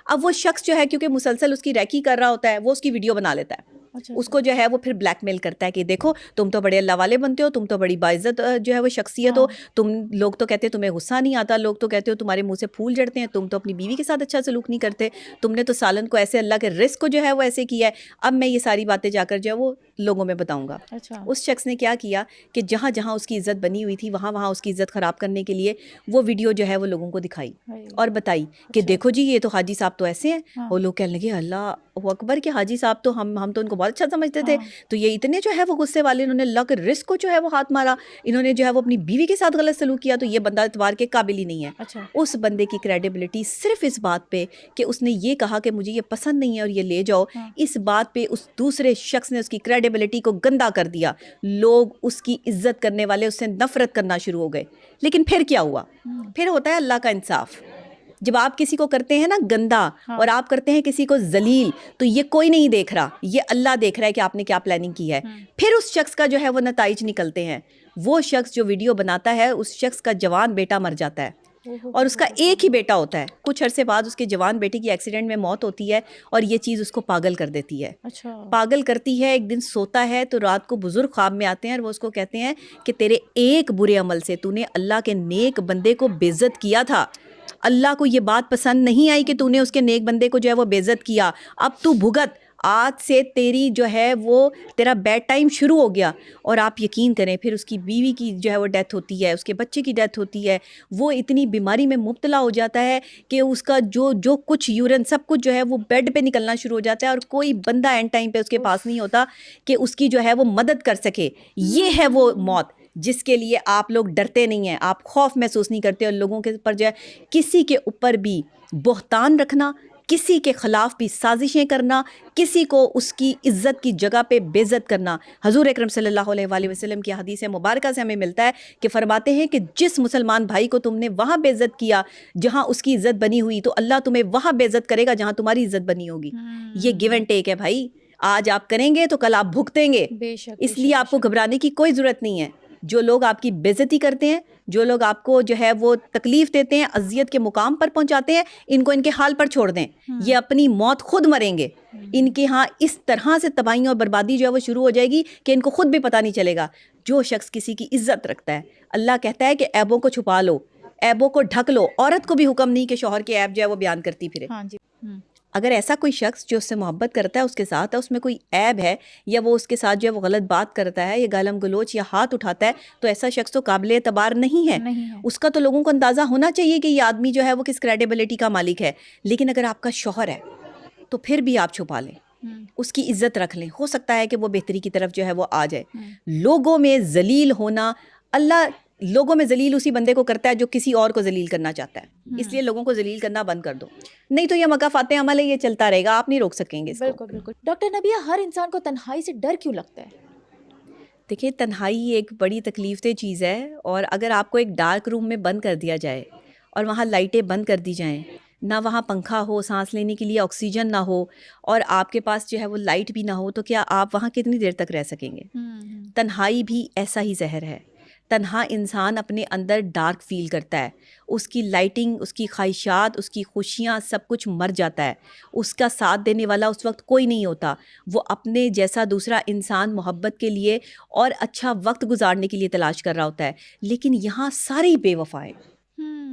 اب وہ شخص جو ہے کیونکہ مسلسل اس کی ریکی کر رہا ہوتا ہے, وہ اس کی ویڈیو بنا لیتا ہے, اس کو جو ہے وہ پھر بلیک میل کرتا ہے کہ دیکھو تم تو بڑے اللہ والے بنتے ہو, تم تو بڑی باعزت جو ہے وہ شخصیت ہو, تم لوگ تو کہتے ہیں تمہیں غصہ نہیں آتا, لوگ تو کہتے ہو تمہارے منہ سے پھول جھڑتے ہیں, تم تو اپنی بیوی کے ساتھ اچھا سلوک نہیں کرتے, تم نے تو سالن کو ایسے اللہ کے رزق کو جو ہے وہ ایسے کیا ہے, اب میں یہ ساری باتیں جا کر جو ہے وہ لوگوں میں بتاؤں گا. اس شخص نے کیا کیا کہ جہاں جہاں اس کی عزت بنی ہوئی تھی وہاں وہاں اس کی عزت خراب کرنے کے لیے وہ ویڈیو جو ہے وہ لوگوں کو دکھائی اور بتائی کہ دیکھو جی یہ تو حاجی صاحب تو ایسے ہیں. وہ لوگ کہنے لگے اللہ اکبر کہ حاجی صاحب تو ہم تو ان کو بہت اچھا سمجھتے تھے, تو یہ اتنے جو ہے وہ غصے والے, انہوں نے اللہ کے رزق کو جو ہے وہ ہاتھ مارا, انہوں نے جو ہے وہ اپنی بیوی کے ساتھ غلط سلوک کیا, تو یہ بندہ اعتبار کے قابل ہی نہیں ہے. اس بندے کی کریڈیبلٹی صرف اس بات پہ کہ اس نے یہ کہا کہ مجھے یہ پسند نہیں ہے اور یہ لے جاؤ, اس بات پہ اس دوسرے شخص نے اس کی کریڈیبلٹی کو گندا کر دیا. لوگ اس کی عزت کرنے والے اس سے نفرت کرنا شروع ہو گئے. لیکن پھر کیا ہوا؟ پھر ہوتا ہے اللہ کا انصاف. جب آپ کسی کو کرتے ہیں نا گندا اور آپ کرتے ہیں کسی کو ذلیل, تو یہ کوئی نہیں دیکھ رہا, یہ اللہ دیکھ رہا ہے کہ آپ نے کیا پلاننگ کی ہے. پھر اس شخص کا جو ہے وہ نتائج نکلتے ہیں. وہ شخص جو ویڈیو بناتا ہے اس شخص کا جوان بیٹا مر جاتا ہے, اور اس کا ایک ہی بیٹا ہوتا ہے. کچھ عرصے بعد اس کے جوان بیٹے کی ایکسیڈنٹ میں موت ہوتی ہے, اور یہ چیز اس کو پاگل کر دیتی ہے. پاگل کرتی ہے. ایک دن سوتا ہے تو رات کو بزرگ خواب میں آتے ہیں اور وہ اس کو کہتے ہیں کہ تیرے ایک برے عمل سے تو نے اللہ کے نیک بندے کو بے عزت کیا تھا, اللہ کو یہ بات پسند نہیں آئی کہ تو نے اس کے نیک بندے کو جو ہے وہ بے عزت کیا, اب تو بھگت, آج سے تیری جو ہے وہ تیرا بیڈ ٹائم شروع ہو گیا. اور آپ یقین کریں پھر اس کی بیوی کی جو ہے وہ ڈیتھ ہوتی ہے, اس کے بچے کی ڈیتھ ہوتی ہے. وہ اتنی بیماری میں مبتلا ہو جاتا ہے کہ اس کا جو کچھ یورین سب کچھ جو ہے وہ بیڈ پہ نکلنا شروع ہو جاتا ہے, اور کوئی بندہ اینڈ ٹائم پہ اس کے پاس نہیں ہوتا کہ اس کی جو ہے وہ مدد کر سکے. یہ ہے وہ موت جس کے لیے آپ لوگ ڈرتے نہیں ہیں, آپ خوف محسوس نہیں کرتے, اور لوگوں کے اوپر جو ہے کسی کے اوپر بھی بہتان رکھنا, کسی کے خلاف بھی سازشیں کرنا, کسی کو اس کی عزت کی جگہ پہ بے عزت کرنا. حضور اکرم صلی اللہ علیہ وآلہ وسلم کی حدیث مبارکہ سے ہمیں ملتا ہے کہ فرماتے ہیں کہ جس مسلمان بھائی کو تم نے وہاں بے عزت کیا جہاں اس کی عزت بنی ہوئی, تو اللہ تمہیں وہاں بے عزت کرے گا جہاں تمہاری عزت بنی ہوگی. یہ گیو اینڈ ٹیک ہے بھائی, آج آپ کریں گے تو کل آپ بھگتیں گے, اس لیے آپ کو گھبرانے کی کوئی ضرورت نہیں ہے. جو لوگ آپ کی بے عزتی کرتے ہیں, جو لوگ آپ کو جو ہے وہ تکلیف دیتے ہیں, اذیت کے مقام پر پہنچاتے ہیں, ان کو ان کے حال پر چھوڑ دیں. یہ اپنی موت خود مریں گے. ان کے ہاں اس طرح سے تباہی اور بربادی جو ہے وہ شروع ہو جائے گی کہ ان کو خود بھی پتہ نہیں چلے گا. جو شخص کسی کی عزت رکھتا ہے, اللہ کہتا ہے کہ عیبوں کو چھپا لو, عیبوں کو ڈھک لو. عورت کو بھی حکم نہیں کہ شوہر کے عیب جو ہے وہ بیان کرتی پھرے. اگر ایسا کوئی شخص جو اس سے محبت کرتا ہے, اس کے ساتھ ہے, اس میں کوئی عیب ہے, یا وہ اس کے ساتھ جو ہے وہ غلط بات کرتا ہے, یا گالم گلوچ یا ہاتھ اٹھاتا ہے, تو ایسا شخص تو قابل اعتبار نہیں ہے. اس کا تو لوگوں کو اندازہ ہونا چاہیے کہ یہ آدمی جو ہے وہ کس کریڈیبلٹی کا مالک ہے. لیکن اگر آپ کا شوہر ہے تو پھر بھی آپ چھپا لیں, اس کی عزت رکھ لیں. ہو سکتا ہے کہ وہ بہتری کی طرف جو ہے وہ آ جائے. لوگوں میں ذلیل ہونا, اللہ لوگوں میں ذلیل اسی بندے کو کرتا ہے جو کسی اور کو ذلیل کرنا چاہتا ہے. اس لیے لوگوں کو ذلیل کرنا بند کر دو, نہیں تو یہ مقافات عمل ہے, یہ چلتا رہے گا, آپ نہیں روک سکیں گے. بالکل بالکل. ڈاکٹر نبیہ, ہر انسان کو تنہائی سے ڈر کیوں لگتا ہے؟ دیکھیں, تنہائی ایک بڑی تکلیف دہ چیز ہے, اور اگر آپ کو ایک ڈارک روم میں بند کر دیا جائے اور وہاں لائٹیں بند کر دی جائیں, نہ وہاں پنکھا ہو, سانس لینے کے لیے آکسیجن نہ ہو, اور آپ کے پاس جو ہے وہ لائٹ بھی نہ ہو, تو کیا آپ وہاں کتنی دیر تک رہ سکیں گے؟ تنہائی بھی ایسا ہی زہر ہے. تنہا انسان اپنے اندر ڈارک فیل کرتا ہے, اس کی لائٹنگ, اس کی خواہشات, اس کی خوشیاں سب کچھ مر جاتا ہے. اس کا ساتھ دینے والا اس وقت کوئی نہیں ہوتا. وہ اپنے جیسا دوسرا انسان محبت کے لیے اور اچھا وقت گزارنے کے لیے تلاش کر رہا ہوتا ہے. لیکن یہاں سارے ہی بے وفا ہیں.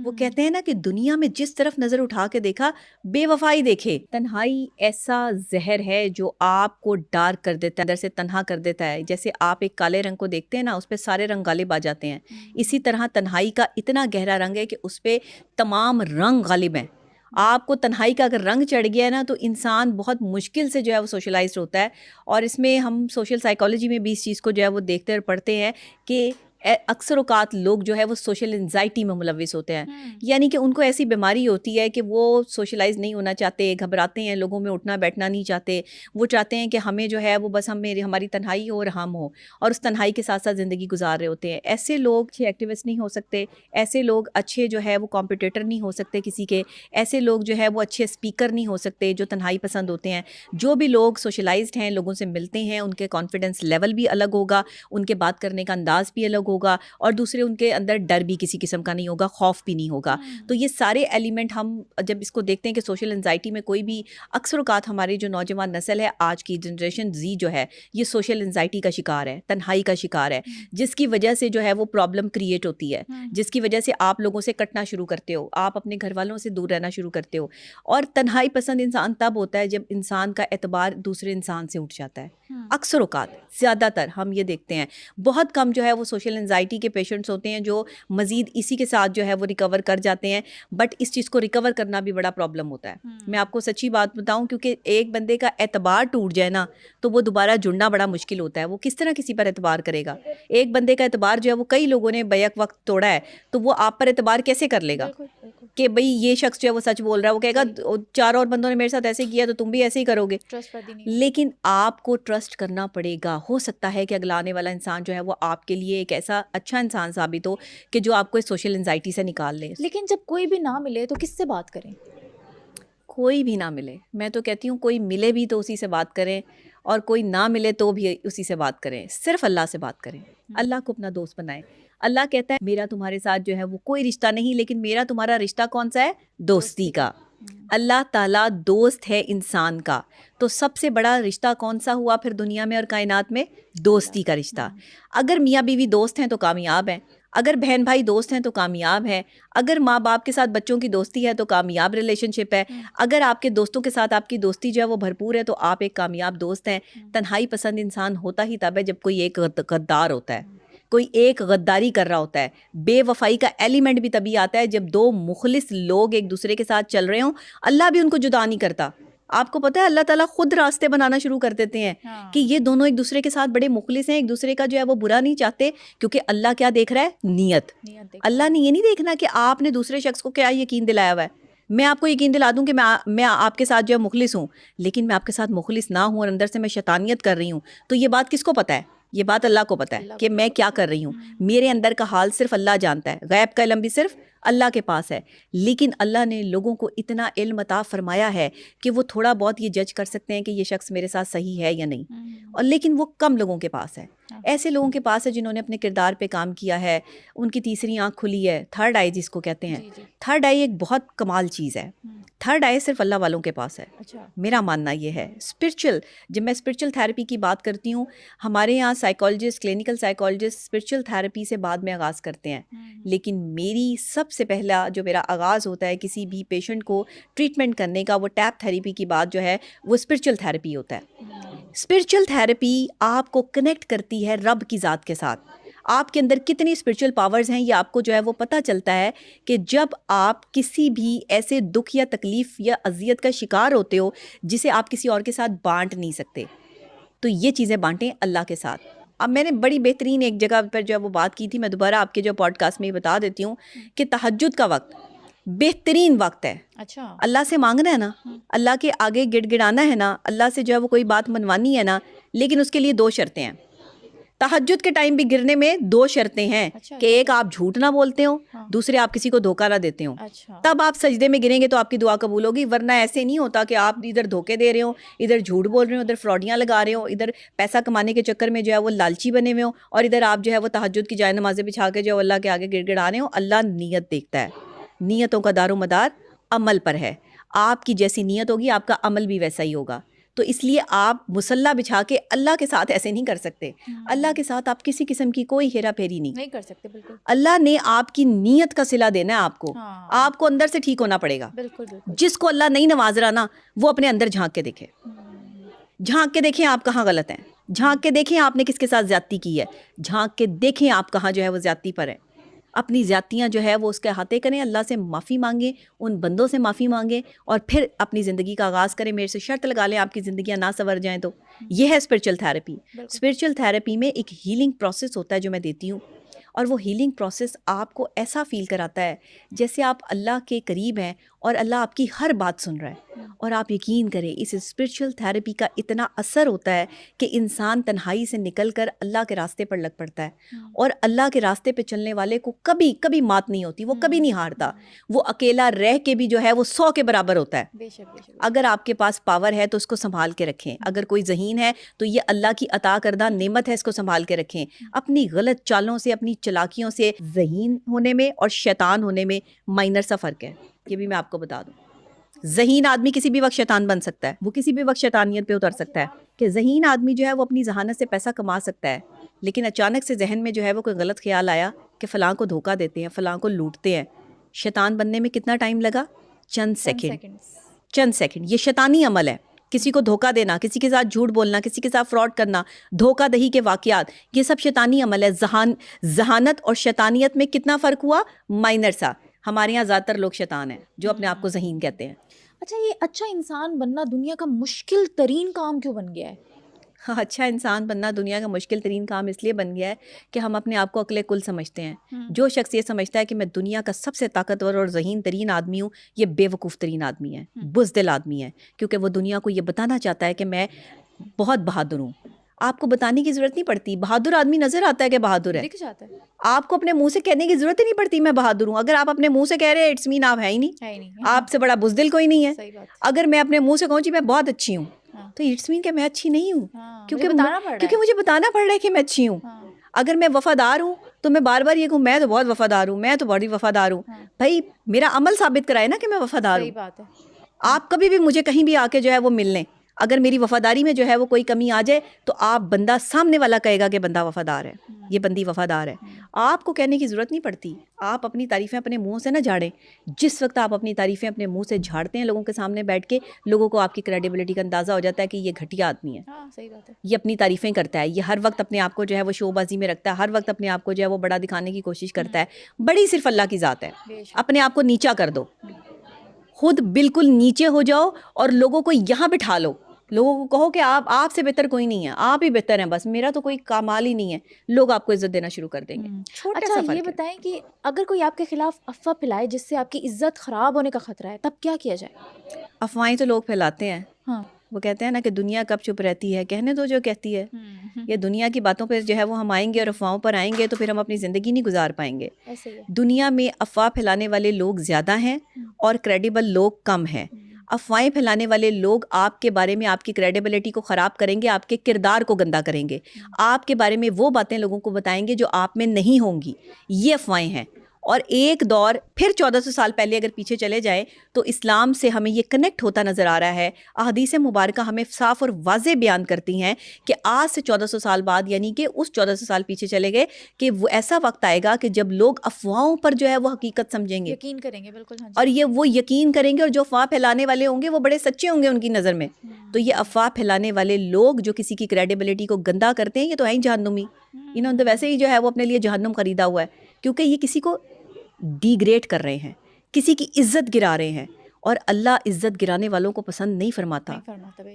وہ کہتے ہیں نا کہ دنیا میں جس طرف نظر اٹھا کے دیکھا بے وفائی دیکھے. تنہائی ایسا زہر ہے جو آپ کو ڈارک کر دیتا ہے, اندر سے تنہا کر دیتا ہے. جیسے آپ ایک کالے رنگ کو دیکھتے ہیں نا, اس پہ سارے رنگ غالب آ جاتے ہیں. اسی طرح تنہائی کا اتنا گہرا رنگ ہے کہ اس پہ تمام رنگ غالب ہیں. آپ کو تنہائی کا اگر رنگ چڑھ گیا ہے نا, تو انسان بہت مشکل سے جو ہے وہ سوشلائزڈ ہوتا ہے. اور اس میں ہم سوشل سائیکالوجی میں بھی اس چیز کو جو ہے وہ دیکھتے اور پڑھتے ہیں کہ اکثر اوقات لوگ جو ہے وہ سوشل انزائٹی میں ملوث ہوتے ہیں، یعنی کہ ان کو ایسی بیماری ہوتی ہے کہ وہ سوشلائز نہیں ہونا چاہتے، گھبراتے ہیں، لوگوں میں اٹھنا بیٹھنا نہیں چاہتے، وہ چاہتے ہیں کہ ہمیں جو ہے وہ بس ہماری تنہائی ہو اور ہم ہو، اور اس تنہائی کے ساتھ ساتھ زندگی گزار رہے ہوتے ہیں. ایسے لوگ اچھے ایکٹیوسٹ نہیں ہو سکتے، ایسے لوگ اچھے جو ہے وہ کمپٹیٹر نہیں ہو سکتے کسی کے، ایسے لوگ جو ہے وہ اچھے اسپیکر نہیں ہو سکتے جو تنہائی پسند ہوتے ہیں. جو بھی لوگ سوشلائزڈ ہیں، لوگوں سے ملتے ہیں، ان کے کانفیڈنس لیول بھی الگ ہوگا، ان کے بات کرنے کا انداز بھی الگ ہوگا، اور دوسرے ان کے اندر ڈر بھی کسی قسم کا نہیں ہوگا، خوف بھی نہیں ہوگا. تو یہ سارے ایلیمنٹ ہم جب اس کو دیکھتے ہیں کہ سوشل انزائٹی میں کوئی بھی، اکثر اوقات ہماری جو نوجوان نسل ہے، آج کی جنریشن زی جو ہے، یہ سوشل انزائٹی کا شکار ہے، تنہائی کا شکار ہے، جس کی وجہ سے جو ہے وہ پرابلم کریٹ ہوتی ہے، جس کی وجہ سے آپ لوگوں سے کٹنا شروع کرتے ہو، آپ اپنے گھر والوں سے دور رہنا شروع کرتے ہو. اور تنہائی پسند انسان تب ہوتا ہے جب انسان کا اعتبار دوسرے انسان سے اٹھ جاتا ہے. اکثر اوقات، زیادہ تر ہم یہ دیکھتے ہیں، بہت کم جو ہے وہ سوشل انزائٹی کے پیشنٹس ہوتے ہیں جو مزید اسی کے ساتھ جو ہے وہ ریکور کر جاتے ہیں. بٹ اس چیز کو ریکور کرنا بھی بڑا پرابلم ہوتا ہے. میں آپ کو سچی بات بتاؤں، کیونکہ ایک بندے کا اعتبار ٹوٹ جائے نا تو وہ دوبارہ جڑنا بڑا مشکل ہوتا ہے. وہ کس طرح کسی پر اعتبار کرے گا؟ ایک بندے کا اعتبار جو ہے وہ کئی لوگوں نے بیک وقت توڑا ہے، تو وہ آپ پر اعتبار کیسے کر لے گا کہ بھئی یہ شخص جو ہے وہ سچ بول رہا ہے؟ وہ کہے گا 4 اور بندوں نے میرے ساتھ ایسے کیا تو تم بھی ایسے ہی کرو گے. لیکن آپ کو ٹرسٹ کرنا پڑے گا. ہو سکتا ہے کہ اگلا آنے والا انسان جو ہے وہ آپ کے لیے ایک ایسا اچھا انسان ثابت ہو کہ جو آپ کو اس سوشل انزائٹی سے نکال لے. لیکن جب کوئی بھی نہ ملے تو کس سے بات کریں؟ کوئی بھی نہ ملے، میں تو کہتی ہوں کوئی ملے بھی تو اسی سے بات کریں، اور کوئی نہ ملے تو بھی اسی سے بات کریں. صرف اللہ سے بات کریں، اللہ کو اپنا دوست بنائیں. اللہ کہتا ہے میرا تمہارے ساتھ جو ہے وہ کوئی رشتہ نہیں، لیکن میرا تمہارا رشتہ کون سا ہے؟ دوستی کا. اللہ تعالیٰ دوست ہے انسان کا. تو سب سے بڑا رشتہ کون سا ہوا پھر دنیا میں اور کائنات میں؟ دوستی کا رشتہ. اگر میاں بیوی دوست ہیں تو کامیاب ہیں، اگر بہن بھائی دوست ہیں تو کامیاب ہے، اگر ماں باپ کے ساتھ بچوں کی دوستی ہے تو کامیاب ریلیشن شپ ہے، اگر آپ کے دوستوں کے ساتھ آپ کی دوستی جو ہے وہ بھرپور ہے تو آپ ایک کامیاب دوست ہیں. تنہائی پسند انسان ہوتا ہی تب ہے جب کوئی ایک غدار ہوتا ہے، کوئی ایک غداری کر رہا ہوتا ہے. بے وفائی کا ایلیمنٹ بھی تبھی آتا ہے جب 2 مخلص لوگ ایک دوسرے کے ساتھ چل رہے ہوں. اللہ بھی ان کو جدا نہیں کرتا. آپ کو پتہ ہے اللہ تعالیٰ خود راستے بنانا شروع کر دیتے ہیں کہ یہ دونوں ایک دوسرے کے ساتھ بڑے مخلص ہیں، ایک دوسرے کا جو ہے وہ برا نہیں چاہتے، کیونکہ اللہ کیا دیکھ رہا ہے؟ نیت. اللہ نے یہ نہیں دیکھنا کہ آپ نے دوسرے شخص کو کیا یقین دلایا ہوا ہے. میں آپ کو یقین دلا دوں کہ میں آپ کے ساتھ جو ہے مخلص ہوں، لیکن میں آپ کے ساتھ مخلص نہ ہوں اور اندر سے میں شیطانیت کر رہی ہوں، تو یہ بات کس کو پتہ ہے؟ یہ بات اللہ کو پتہ ہے کہ میں کیا کر رہی ہوں. میرے اندر کا حال صرف اللہ جانتا ہے، غیب کا علم بھی صرف اللہ کے پاس ہے. لیکن اللہ نے لوگوں کو اتنا علم عطا فرمایا ہے کہ وہ تھوڑا بہت یہ جج کر سکتے ہیں کہ یہ شخص میرے ساتھ صحیح ہے یا نہیں. اور لیکن وہ کم لوگوں کے پاس ہے. ایسے لوگوں کے پاس ہے جنہوں نے اپنے کردار پہ کام کیا ہے، ان کی تیسری آنکھ کھلی ہے، تھرڈ آئی جس کو کہتے ہیں. تھرڈ آئی ایک بہت کمال چیز ہے. تھرڈ آئی صرف اللہ والوں کے پاس ہے. میرا ماننا یہ ہے. اسپرچل، جب میں اسپرچل تھیراپی کی بات کرتی ہوں، ہمارے یہاں psychologist, clinical psychologist spiritual therapy سے بعد میں آغاز کرتے ہیں. لیکن میری سب سے پہلا جو میرا آغاز ہوتا ہے کسی بھی پیشنٹ کو ٹریٹمنٹ کرنے کا، وہ ٹیپ تھیراپی کی بات جو ہے وہ اسپرچل تھیراپی ہوتا ہے. اسپرچل تھیراپی آپ کو کنیکٹ کرتی ہے رب کی ذات کے ساتھ. آپ کے اندر کتنی اسپرچل پاورز ہیں یہ آپ کو جو ہے وہ پتہ چلتا ہے کہ جب آپ کسی بھی ایسے دکھ یا تکلیف یا اذیت کا شکار ہوتے ہو جسے آپ کسی اور کے ساتھ بانٹ نہیں سکتے، تو یہ چیزیں بانٹیں اللہ کے ساتھ. اب میں نے بڑی بہترین ایک جگہ پر جو ہے وہ بات کی تھی، میں دوبارہ آپ کے جو پوڈ کاسٹ میں یہ بتا دیتی ہوں کہ تہجد کا وقت بہترین وقت ہے. اچھا، اللہ سے مانگنا ہے نا، اللہ کے آگے گڑ گڑانا ہے نا، اللہ سے جو ہے وہ کوئی بات منوانی ہے نا، لیکن اس کے لیے 2 شرطیں ہیں. تہجد کے ٹائم بھی گرنے میں 2 شرطیں ہیں کہ ایک آپ جھوٹ نہ بولتے ہو، دوسرے آپ کسی کو دھوکہ نہ دیتے ہو. تب آپ سجدے میں گریں گے تو آپ کی دعا قبول ہوگی. ورنہ ایسے نہیں ہوتا کہ آپ ادھر دھوکے دے رہے ہو، ادھر جھوٹ بول رہے ہو، ادھر فراڈیاں لگا رہے ہو، ادھر پیسہ کمانے کے چکر میں جو ہے وہ لالچی بنے ہوئے ہو، اور ادھر آپ جو ہے وہ تہجد کی جائے نمازیں بچھا کے جو ہے اللہ کے آگے گڑ گڑا رہے ہو. اللہ نیت دیکھتا ہے. نیتوں کا دار و مدار عمل پر ہے. آپ کی جیسی نیت ہوگی آپ کا عمل بھی ویسا ہی ہوگا. تو اس لیے آپ مصلی بچھا کے اللہ کے ساتھ ایسے نہیں کر سکتے. اللہ کے ساتھ آپ کسی قسم کی کوئی ہیرا پھیری نہیں کر سکتے. بالکل، اللہ نے آپ کی نیت کا صلہ دینا ہے. آپ کو اندر سے ٹھیک ہونا پڑے گا. جس کو اللہ نہیں نواز رہا نا، وہ اپنے اندر جھانک کے دیکھے، جھانک کے دیکھیں آپ کہاں غلط ہیں، جھانک کے دیکھیں آپ نے کس کے ساتھ زیادتی کی ہے، جھانک کے دیکھیں آپ کہاں جو ہے وہ زیادتی پر ہیں. اپنی زیادتیاں جو ہے وہ اس کے احاطے کریں، اللہ سے معافی مانگیں، ان بندوں سے معافی مانگیں، اور پھر اپنی زندگی کا آغاز کریں. میرے سے شرط لگا لیں آپ کی زندگیاں نہ سنور جائیں تو. یہ ہے اسپرچل تھیراپی. اسپرچل تھیراپی میں ایک ہیلنگ پروسیس ہوتا ہے جو میں دیتی ہوں، اور وہ ہیلنگ پروسیس آپ کو ایسا فیل کراتا ہے جیسے آپ اللہ کے قریب ہیں اور اللہ آپ کی ہر بات سن رہا ہے. اور آپ یقین کریں اس اسپرچل تھیراپی کا اتنا اثر ہوتا ہے کہ انسان تنہائی سے نکل کر اللہ کے راستے پر لگ پڑتا ہے. اور اللہ کے راستے پہ چلنے والے کو کبھی کبھی مات نہیں ہوتی, وہ کبھی نہیں ہارتا. وہ اکیلا رہ کے بھی جو ہے وہ 100 کے برابر ہوتا ہے. اگر آپ کے پاس پاور ہے تو اس کو سنبھال کے رکھیں. اگر کوئی ذہین ہے تو یہ اللہ کی عطا کردہ نعمت ہے, اس کو سنبھال کے رکھیں. اپنی غلط چالوں سے, اپنی چلاکیوں سے ذہین ہونے میں اور شیطان ہونے میں مائنر سا فرق ہے. یہ بھی میں آپ کو بتا دوں. ذہین آدمی کسی بھی وقت شیطان بن سکتا ہے, وہ کسی بھی وقت شیطانیت پہ اتر سکتا ہے. کہ ذہین آدمی جو ہے وہ اپنی ذہانت سے پیسہ کما سکتا ہے, لیکن اچانک سے ذہن میں جو ہے وہ کوئی غلط خیال آیا کہ فلاں کو دھوکہ دیتے ہیں, فلاں کو لوٹتے ہیں. شیطان بننے میں کتنا ٹائم لگا؟ چند سیکنڈ. یہ شیطانی عمل ہے. کسی کو دھوکہ دینا, کسی کے ساتھ جھوٹ بولنا, کسی کے ساتھ فراڈ کرنا, دھوکہ دہی کے واقعات, یہ سب شیطانی عمل ہے. ذہانت اور شیطانیت میں کتنا فرق ہوا؟ مائنر سا. ہمارے یہاں زیادہ تر لوگ شیطان ہیں جو اپنے آپ کو ذہین کہتے ہیں. اچھا, یہ اچھا انسان بننا دنیا کا مشکل ترین کام کیوں بن گیا ہے؟ اچھا انسان بننا دنیا کا مشکل ترین کام اس لیے بن گیا ہے کہ ہم اپنے آپ کو عقل کل سمجھتے ہیں. جو شخص یہ سمجھتا ہے کہ میں دنیا کا سب سے طاقتور اور ذہین ترین آدمی ہوں, یہ بے وقوف ترین آدمی ہے, بزدل آدمی ہے. کیونکہ وہ دنیا کو یہ بتانا چاہتا ہے کہ میں بہت بہادر ہوں. آپ کو بتانے کی ضرورت نہیں پڑتی. بہادر آدمی نظر آتا ہے کہ بہادر ہے, دکھ جاتا ہے. آپ کو اپنے منہ سے کہنے کی ضرورت ہی نہیں پڑتی میں بہادر ہوں. اگر آپ اپنے منہ سے کہہ رہے ہیں اٹس مین آپ ہے ہی نہیں. آپ سے بڑا بزدل کوئی نہیں ہے. اگر میں اپنے منہ سے کہوں جی میں بہت اچھی ہوں, تو اٹس مین کہ میں اچھی نہیں ہوں, کیونکہ مجھے بتانا پڑ رہا ہے کہ میں اچھی ہوں. اگر میں وفادار ہوں تو میں بار بار یہ کہوں میں تو بہت وفادار ہوں, میں تو بڑی وفادار ہوں. بھائی میرا عمل ثابت کرائے نا کہ میں وفادار ہوں. آپ کبھی بھی مجھے کہیں بھی آ کے جو ہے وہ مل لیں, اگر میری وفاداری میں جو ہے وہ کوئی کمی آ جائے تو آپ بندہ سامنے والا کہے گا کہ بندہ وفادار ہے, یہ بندی وفادار ہے. آپ کو کہنے کی ضرورت نہیں پڑتی. آپ اپنی تعریفیں اپنے منہ سے نہ جھاڑیں. جس وقت آپ اپنی تعریفیں اپنے منہ سے جھاڑتے ہیں لوگوں کے سامنے بیٹھ کے, لوگوں کو آپ کی کریڈیبلٹی کا اندازہ ہو جاتا ہے کہ یہ گھٹیا آدمی ہے. یہ اپنی تعریفیں کرتا ہے, یہ ہر وقت اپنے آپ کو جو ہے وہ شو بازی میں رکھتا ہے, ہر وقت اپنے آپ کو جو ہے وہ بڑا دکھانے کی کوشش کرتا ہے. بڑی صرف اللہ کی ذات ہے. اپنے آپ کو نیچا کر دو, خود بالکل نیچے ہو جاؤ اور لوگوں کو یہاں بٹھا لو. لوگوں کو کہو کہ آپ سے بہتر کوئی نہیں ہے, آپ ہی بہتر ہیں, بس میرا تو کوئی کمال ہی نہیں ہے. لوگ آپ کو عزت دینا شروع کر دیں گے. اچھا یہ بتائیں کہ اگر کوئی آپ کے خلاف افواہ پھیلائے جس سے آپ کی عزت خراب ہونے کا خطرہ ہے, تب کیا کیا جائے؟ افواہیں تو لوگ پھیلاتے ہیں. ہاں, وہ کہتے ہیں نا کہ دنیا کب چپ رہتی ہے, کہنے دو جو کہتی ہے. یہ دنیا کی باتوں پہ جو ہے وہ ہم آئیں گے اور افواہوں پر آئیں گے تو پھر ہم اپنی زندگی نہیں گزار پائیں گے. دنیا میں افواہ پھیلانے والے لوگ زیادہ ہیں اور کریڈیبل لوگ کم ہیں. افواہیں پھیلانے والے لوگ آپ کے بارے میں آپ کی کریڈیبلٹی کو خراب کریں گے, آپ کے کردار کو گندا کریں گے, آپ کے بارے میں وہ باتیں لوگوں کو بتائیں گے جو آپ میں نہیں ہوں گی. یہ افواہیں ہیں. اور ایک دور پھر 1400 سال پہلے اگر پیچھے چلے جائیں تو اسلام سے ہمیں یہ کنیکٹ ہوتا نظر آ رہا ہے. احادیث مبارکہ ہمیں صاف اور واضح بیان کرتی ہیں کہ آج سے 1400 سال بعد, یعنی کہ اس 1400 سال پیچھے چلے گئے, کہ وہ ایسا وقت آئے گا کہ جب لوگ افواہوں پر جو ہے وہ حقیقت سمجھیں گے, یقین کریں گے. بالکل. اور یہ وہ یقین کریں گے, اور جو افواہ پھیلانے والے ہوں گے وہ بڑے سچے ہوں گے ان کی نظر میں. تو یہ افواہ پھیلانے والے لوگ جو کسی کی کریڈیبلٹی کو گندا کرتے ہیں, یہ تو ہیں ہی جہنمی. انہوں نے ویسے ہی جو ہے وہ اپنے لیے جہنم خریدا ہوا ہے, کیونکہ یہ کسی کو ڈیگریڈ کر رہے ہیں, کسی کی عزت گرا رہے ہیں. اور اللہ عزت گرانے والوں کو پسند نہیں فرماتا.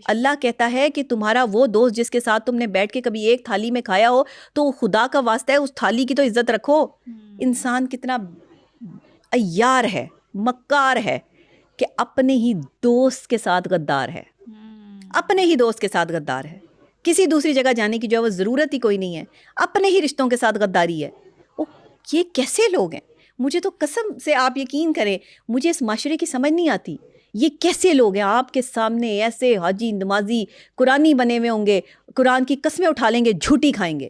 اللہ کہتا ہے کہ تمہارا وہ دوست جس کے ساتھ تم نے بیٹھ کے کبھی ایک تھالی میں کھایا ہو, تو خدا کا واسطہ ہے اس تھالی کی تو عزت رکھو. انسان کتنا عیار ہے, مکار ہے, کہ اپنے ہی دوست کے ساتھ غدار ہے. اپنے ہی دوست کے ساتھ غدار ہے. کسی دوسری جگہ جانے کی جو ہے وہ ضرورت ہی کوئی نہیں ہے, اپنے ہی رشتوں کے ساتھ غداری ہے. یہ کیسے لوگ ہیں؟ مجھے تو قسم سے آپ یقین کریں, مجھے اس معاشرے کی سمجھ نہیں آتی. یہ کیسے لوگ ہیں آپ کے سامنے ایسے حاجی نمازی قرآنی بنے ہوئے ہوں گے, قرآن کی قسمیں اٹھا لیں گے, جھوٹی کھائیں گے.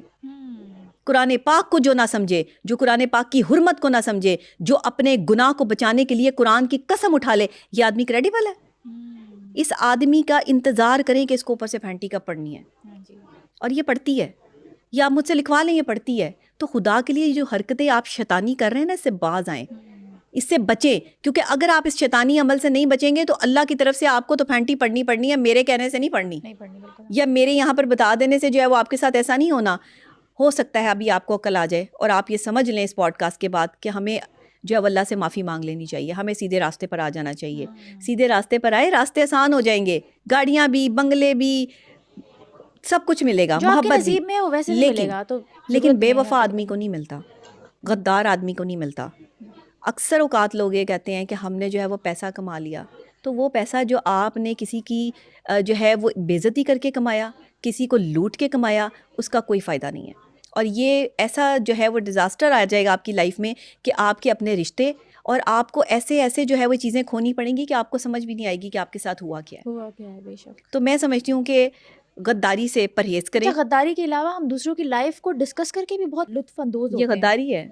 قرآن پاک کو جو نہ سمجھے, جو قرآن پاک کی حرمت کو نہ سمجھے, جو اپنے گناہ کو بچانے کے لیے قرآن کی قسم اٹھا لے, یہ آدمی کریڈیبل ہے؟ اس آدمی کا انتظار کریں کہ اس کو اوپر سے پھینٹی کب پڑھنی ہے, اور یہ پڑھتی ہے. یا آپ مجھ سے لکھوا لیں, یہ پڑھتی ہے. تو خدا کے لیے جو حرکتیں آپ شیطانی کر رہے ہیں نا, اس سے باز آئیں, اس سے بچیں. کیونکہ اگر آپ اس شیطانی عمل سے نہیں بچیں گے تو اللہ کی طرف سے آپ کو تو پھینٹی پڑھنی ہے, میرے کہنے سے نہیں پڑھنی, یا میرے یہاں پر بتا دینے سے جو ہے وہ آپ کے ساتھ ایسا نہیں ہونا. ہو سکتا ہے ابھی آپ کو عقل آ جائے اور آپ یہ سمجھ لیں اس پوڈ کاسٹ کے بعد کہ ہمیں جو ہے اللہ سے معافی مانگ لینی چاہیے, ہمیں سیدھے راستے پر آ جانا چاہیے. سیدھے راستے پر آئے, راستے آسان ہو جائیں گے, گاڑیاں بھی, بنگلے بھی, سب کچھ ملے گا, محبت بھی, لیکن بے وفا آدمی کو نہیں ملتا. غدار آدمی کو نہیں ملتا. اکثر اوقات لوگ یہ کہتے ہیں کہ ہم نے جو ہے وہ پیسہ کما لیا, تو وہ پیسہ جو آپ نے کسی کی جو ہے وہ بے عزتی کر کے کمایا, کسی کو لوٹ کے کمایا, اس کا کوئی فائدہ نہیں ہے. اور یہ ایسا جو ہے وہ ڈیزاسٹر آ جائے گا آپ کی لائف میں کہ آپ کے اپنے رشتے اور آپ کو ایسے جو ہے وہ چیزیں کھونی پڑیں گی کہ آپ کو سمجھ بھی نہیں آئے گی کہ آپ کے ساتھ ہوا کیا ہے. بے شک. تو میں سمجھتی ہوں کہ غداری سے پرہیز کریں. غداری کے علاوہ ہم دوسروں کی لائف کو ڈسکس کر کے بھی بہت لطف اندوز ہوتے یہ ہیں. غداری ہے,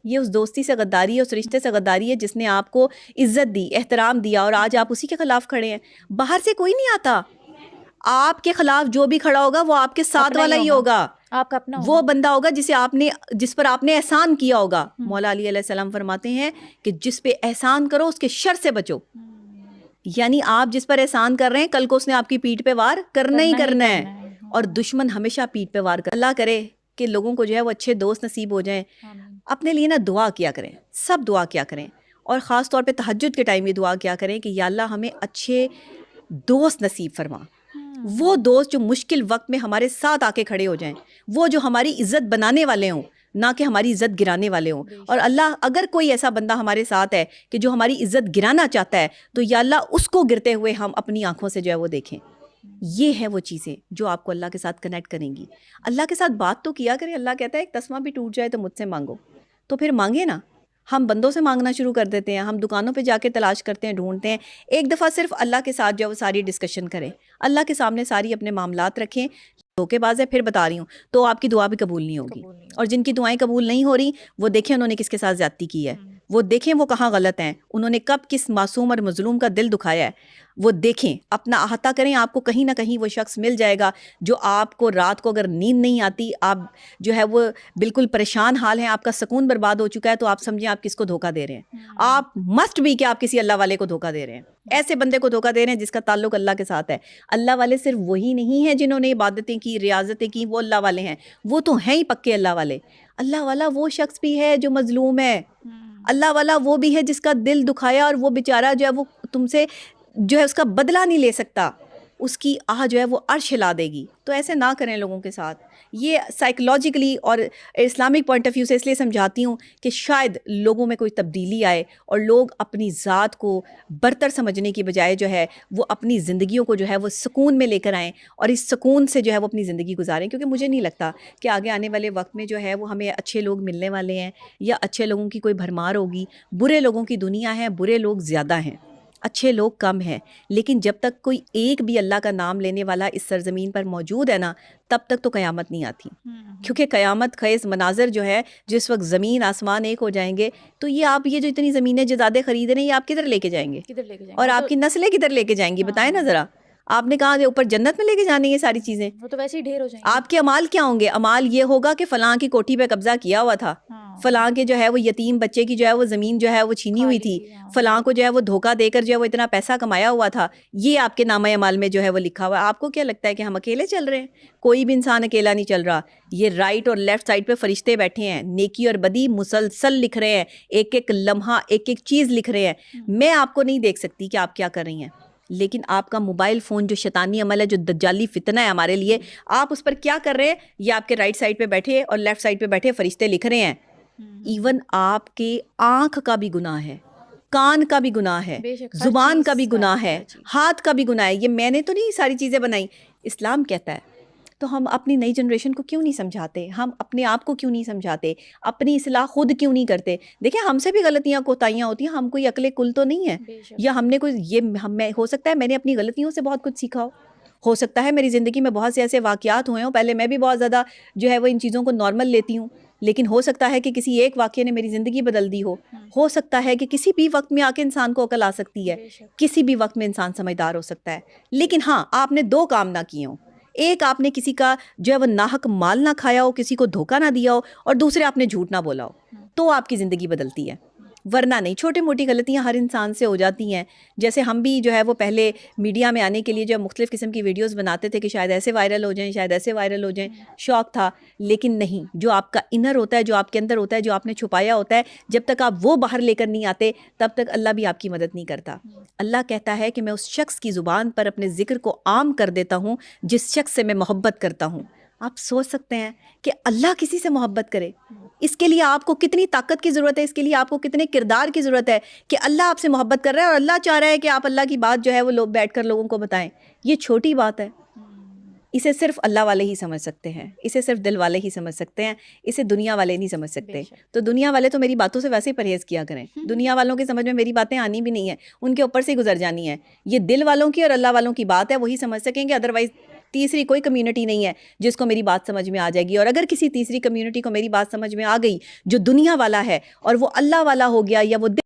یہ اس دوستی سے غداری ہے, اس رشتے سے غداری ہے جس نے آپ کو عزت دی, احترام دیا, اور آج آپ اسی کے خلاف کھڑے ہیں. باہر سے کوئی نہیں آتا, آپ کے خلاف جو بھی کھڑا ہوگا وہ آپ کے ساتھ والا ہی ہوگا, آپ کا اپنا وہ بندہ ہوگا جس پر آپ نے احسان کیا ہوگا. مولا علی علیہ السلام فرماتے ہیں کہ جس پہ احسان کرو اس کے شر سے بچو. یعنی آپ جس پر احسان کر رہے ہیں کل کو اس نے آپ کی پیٹھ پہ وار کرنا ہی کرنا ہے, اور دشمن ہمیشہ پیٹھ پہ وار اللہ کرے کہ لوگوں کو جو ہے وہ اچھے دوست نصیب ہو جائیں. اپنے لیے نا دعا کیا کریں, سب دعا کیا کریں, اور خاص طور پہ تہجد کے ٹائم یہ دعا کیا کریں کہ یا اللہ ہمیں اچھے دوست نصیب فرما, وہ دوست جو مشکل وقت میں ہمارے ساتھ آ کے کھڑے ہو جائیں, وہ جو ہماری عزت بنانے والے ہوں, نہ کہ ہماری عزت گرانے والے ہوں. اور اللہ اگر کوئی ایسا بندہ ہمارے ساتھ ہے کہ جو ہماری عزت گرانا چاہتا ہے, تو یا اللہ اس کو گرتے ہوئے ہم اپنی آنکھوں سے جو ہے وہ دیکھیں. یہ ہے وہ چیزیں جو آپ کو اللہ کے ساتھ کنیکٹ کریں گی. اللہ کے ساتھ بات تو کیا کریں. اللہ کہتا ہے ایک تسمہ بھی ٹوٹ جائے تو مجھ سے مانگو, تو پھر مانگے نا. ہم بندوں سے مانگنا شروع کر دیتے ہیں, ہم دکانوں پہ جا کے تلاش کرتے ہیں, ڈھونڈتے ہیں. ایک دفعہ صرف اللہ کے ساتھ جو ہے وہ ساری ڈسکشن کریں, اللہ کے سامنے ساری اپنے معاملات رکھیں. دھوکے باز ہے, پھر بتا رہی ہوں, تو آپ کی دعا بھی قبول نہیں ہوگی. اور جن کی دعائیں قبول نہیں ہو رہی, وہ دیکھیں انہوں نے کس کے ساتھ زیادتی کی ہے, وہ دیکھیں وہ کہاں غلط ہیں, انہوں نے کب کس معصوم اور مظلوم کا دل دکھایا ہے, وہ دیکھیں. اپنا احاطہ کریں, آپ کو کہیں نہ کہیں وہ شخص مل جائے گا جو آپ کو رات کو اگر نیند نہیں آتی, آپ جو ہے وہ بالکل پریشان حال ہیں, آپ کا سکون برباد ہو چکا ہے, تو آپ سمجھیں آپ کس کو دھوکہ دے رہے ہیں. آپ مسٹ بھی کہ آپ کسی اللہ والے کو دھوکہ دے رہے ہیں, ایسے بندے کو دھوکہ دے رہے ہیں جس کا تعلق اللہ کے ساتھ ہے. اللہ والے صرف وہی نہیں ہیں جنہوں نے عبادتیں کی, ریاضتیں کی, وہ اللہ والے ہیں, وہ تو ہیں ہی پکے اللہ والے. اللہ والا وہ شخص بھی ہے جو مظلوم ہے, اللہ والا وہ بھی ہے جس کا دل دکھایا, اور وہ بیچارہ جو ہے وہ تم سے جو ہے اس کا بدلہ نہیں لے سکتا, اس کی آہ جو ہے وہ عرش ہلا دے گی. تو ایسے نہ کریں لوگوں کے ساتھ. یہ سائیکلوجیکلی اور اسلامک پوائنٹ آف ویو سے اس لیے سمجھاتی ہوں کہ شاید لوگوں میں کوئی تبدیلی آئے, اور لوگ اپنی ذات کو برتر سمجھنے کی بجائے جو ہے وہ اپنی زندگیوں کو جو ہے وہ سکون میں لے کر آئیں, اور اس سکون سے جو ہے وہ اپنی زندگی گزاریں. کیونکہ مجھے نہیں لگتا کہ آگے آنے والے وقت میں جو ہے وہ ہمیں اچھے لوگ ملنے والے ہیں, یا اچھے لوگوں کی کوئی بھرمار ہوگی. برے لوگوں کی دنیا ہے, برے لوگ زیادہ ہیں, اچھے لوگ کم ہیں. لیکن جب تک کوئی ایک بھی اللہ کا نام لینے والا اس سرزمین پر موجود ہے نا, تب تک تو قیامت نہیں آتی. کیونکہ قیامت خیز مناظر جو ہے, جس وقت زمین آسمان ایک ہو جائیں گے, تو یہ آپ یہ جو اتنی زمینیں جائیدادیں خرید رہے ہیں, یہ آپ کدھر لے کے جائیں گے, اور آپ کی نسلیں کدھر لے کے جائیں گی, بتائیں نا ذرا. آپ نے کہا اوپر جنت میں لے کے جانے یہ ساری چیزیں, وہ تو ویسے ہی ڈھیر ہو جائیں گے. آپ کے اعمال کیا ہوں گے؟ اعمال یہ ہوگا کہ فلاں کی کوٹھی پہ قبضہ کیا ہوا تھا, فلاں کے جو ہے وہ یتیم بچے کی جو ہے وہ زمین جو ہے وہ چھینی ہوئی تھی, فلاں کو جو ہے وہ دھوکہ دے کر جو ہے وہ اتنا پیسہ کمایا ہوا تھا. یہ آپ کے نامہ اعمال میں جو ہے وہ لکھا ہوا ہے. آپ کو کیا لگتا ہے کہ ہم اکیلے چل رہے ہیں؟ کوئی بھی انسان اکیلا نہیں چل رہا. یہ رائٹ اور لیفٹ سائڈ پہ فرشتے بیٹھے ہیں, نیکی اور بدی مسلسل لکھ رہے ہیں, ایک ایک لمحہ ایک ایک چیز لکھ رہے ہیں. میں آپ کو نہیں دیکھ سکتی کہ آپ کیا کر رہی ہیں, لیکن آپ کا موبائل فون جو شیطانی عمل ہے, جو دجالی فتنہ ہے ہمارے لیے, آپ اس پر کیا کر رہے ہیں, یہ آپ کے رائٹ سائڈ پہ بیٹھے اور لیفٹ سائڈ پہ بیٹھے فرشتے لکھ رہے ہیں. ایون آپ کے آنکھ کا بھی گناہ ہے, کان کا بھی گناہ ہے, زبان کا بھی گناہ ہے, ہاتھ کا بھی گناہ ہے. یہ میں نے تو نہیں ساری چیزیں بنائی, اسلام کہتا ہے. تو ہم اپنی نئی جنریشن کو کیوں نہیں سمجھاتے, ہم اپنے آپ کو کیوں نہیں سمجھاتے, اپنی اصلاح خود کیوں نہیں کرتے. دیکھیں ہم سے بھی غلطیاں کوتاہیاں ہوتی ہیں, ہم کوئی عقل کل تو نہیں ہے, یا ہم نے کوئی یہ ہو سکتا ہے میں نے اپنی غلطیوں سے بہت کچھ سیکھا ہو سکتا ہے میری زندگی میں بہت سے ایسے واقعات ہوئے ہوں, پہلے میں بھی بہت زیادہ جو ہے وہ ان چیزوں کو نارمل لیتی ہوں, لیکن ہو سکتا ہے کہ کسی ایک واقعے نے میری زندگی بدل دی ہو سکتا ہے کہ کسی بھی وقت میں آ کے انسان کو عقل آ سکتی ہے, کسی بھی وقت میں انسان سمجھدار ہو سکتا ہے. لیکن ہاں آپ نے دو کام نہ کیے ہوں, ایک آپ نے کسی کا جو ہے وہ ناحق مال نہ کھایا ہو, کسی کو دھوکہ نہ دیا ہو, اور دوسرے آپ نے جھوٹ نہ بولا ہو, تو آپ کی زندگی بدلتی ہے. ورنہ نہیں. چھوٹی موٹی غلطیاں ہر انسان سے ہو جاتی ہیں. جیسے ہم بھی جو ہے وہ پہلے میڈیا میں آنے کے لیے جو مختلف قسم کی ویڈیوز بناتے تھے کہ شاید ایسے وائرل ہو جائیں, شاید ایسے وائرل ہو جائیں, شوق تھا. لیکن نہیں, جو آپ کا انر ہوتا ہے, جو آپ کے اندر ہوتا ہے, جو آپ نے چھپایا ہوتا ہے, جب تک آپ وہ باہر لے کر نہیں آتے تب تک اللہ بھی آپ کی مدد نہیں کرتا. اللہ کہتا ہے کہ میں اس شخص کی زبان پر اپنے ذکر کو عام کر دیتا ہوں جس شخص سے میں محبت کرتا ہوں. آپ سوچ سکتے ہیں کہ اللہ کسی سے محبت کرے؟ اس کے لیے آپ کو کتنی طاقت کی ضرورت ہے، اس کے لیے آپ کو کتنے کردار کی ضرورت ہے کہ اللہ آپ سے محبت کر رہا ہے اور اللہ چاہ رہا ہے کہ آپ اللہ کی بات جو ہے وہ لوگ بیٹھ کر لوگوں کو بتائیں. یہ چھوٹی بات ہے، اسے صرف اللہ والے ہی سمجھ سکتے ہیں، اسے صرف دل والے ہی سمجھ سکتے ہیں، اسے دنیا والے نہیں سمجھ سکتے. تو دنیا والے تو میری باتوں سے ویسے ہی پرہیز کیا کریں. دنیا والوں کی سمجھ میں میری باتیں آنی بھی نہیں ہیں، ان کے اوپر سے گزر جانی ہے. یہ دل والوں کی اور اللہ والوں کی بات ہے، وہی سمجھ سکیں گے. ادروائز تیسری کوئی کمیونٹی نہیں ہے جس کو میری بات سمجھ میں آ جائے گی. اور اگر کسی تیسری کمیونٹی کو میری بات سمجھ میں آ گئی جو دنیا والا ہے اور وہ اللہ والا ہو گیا یا وہ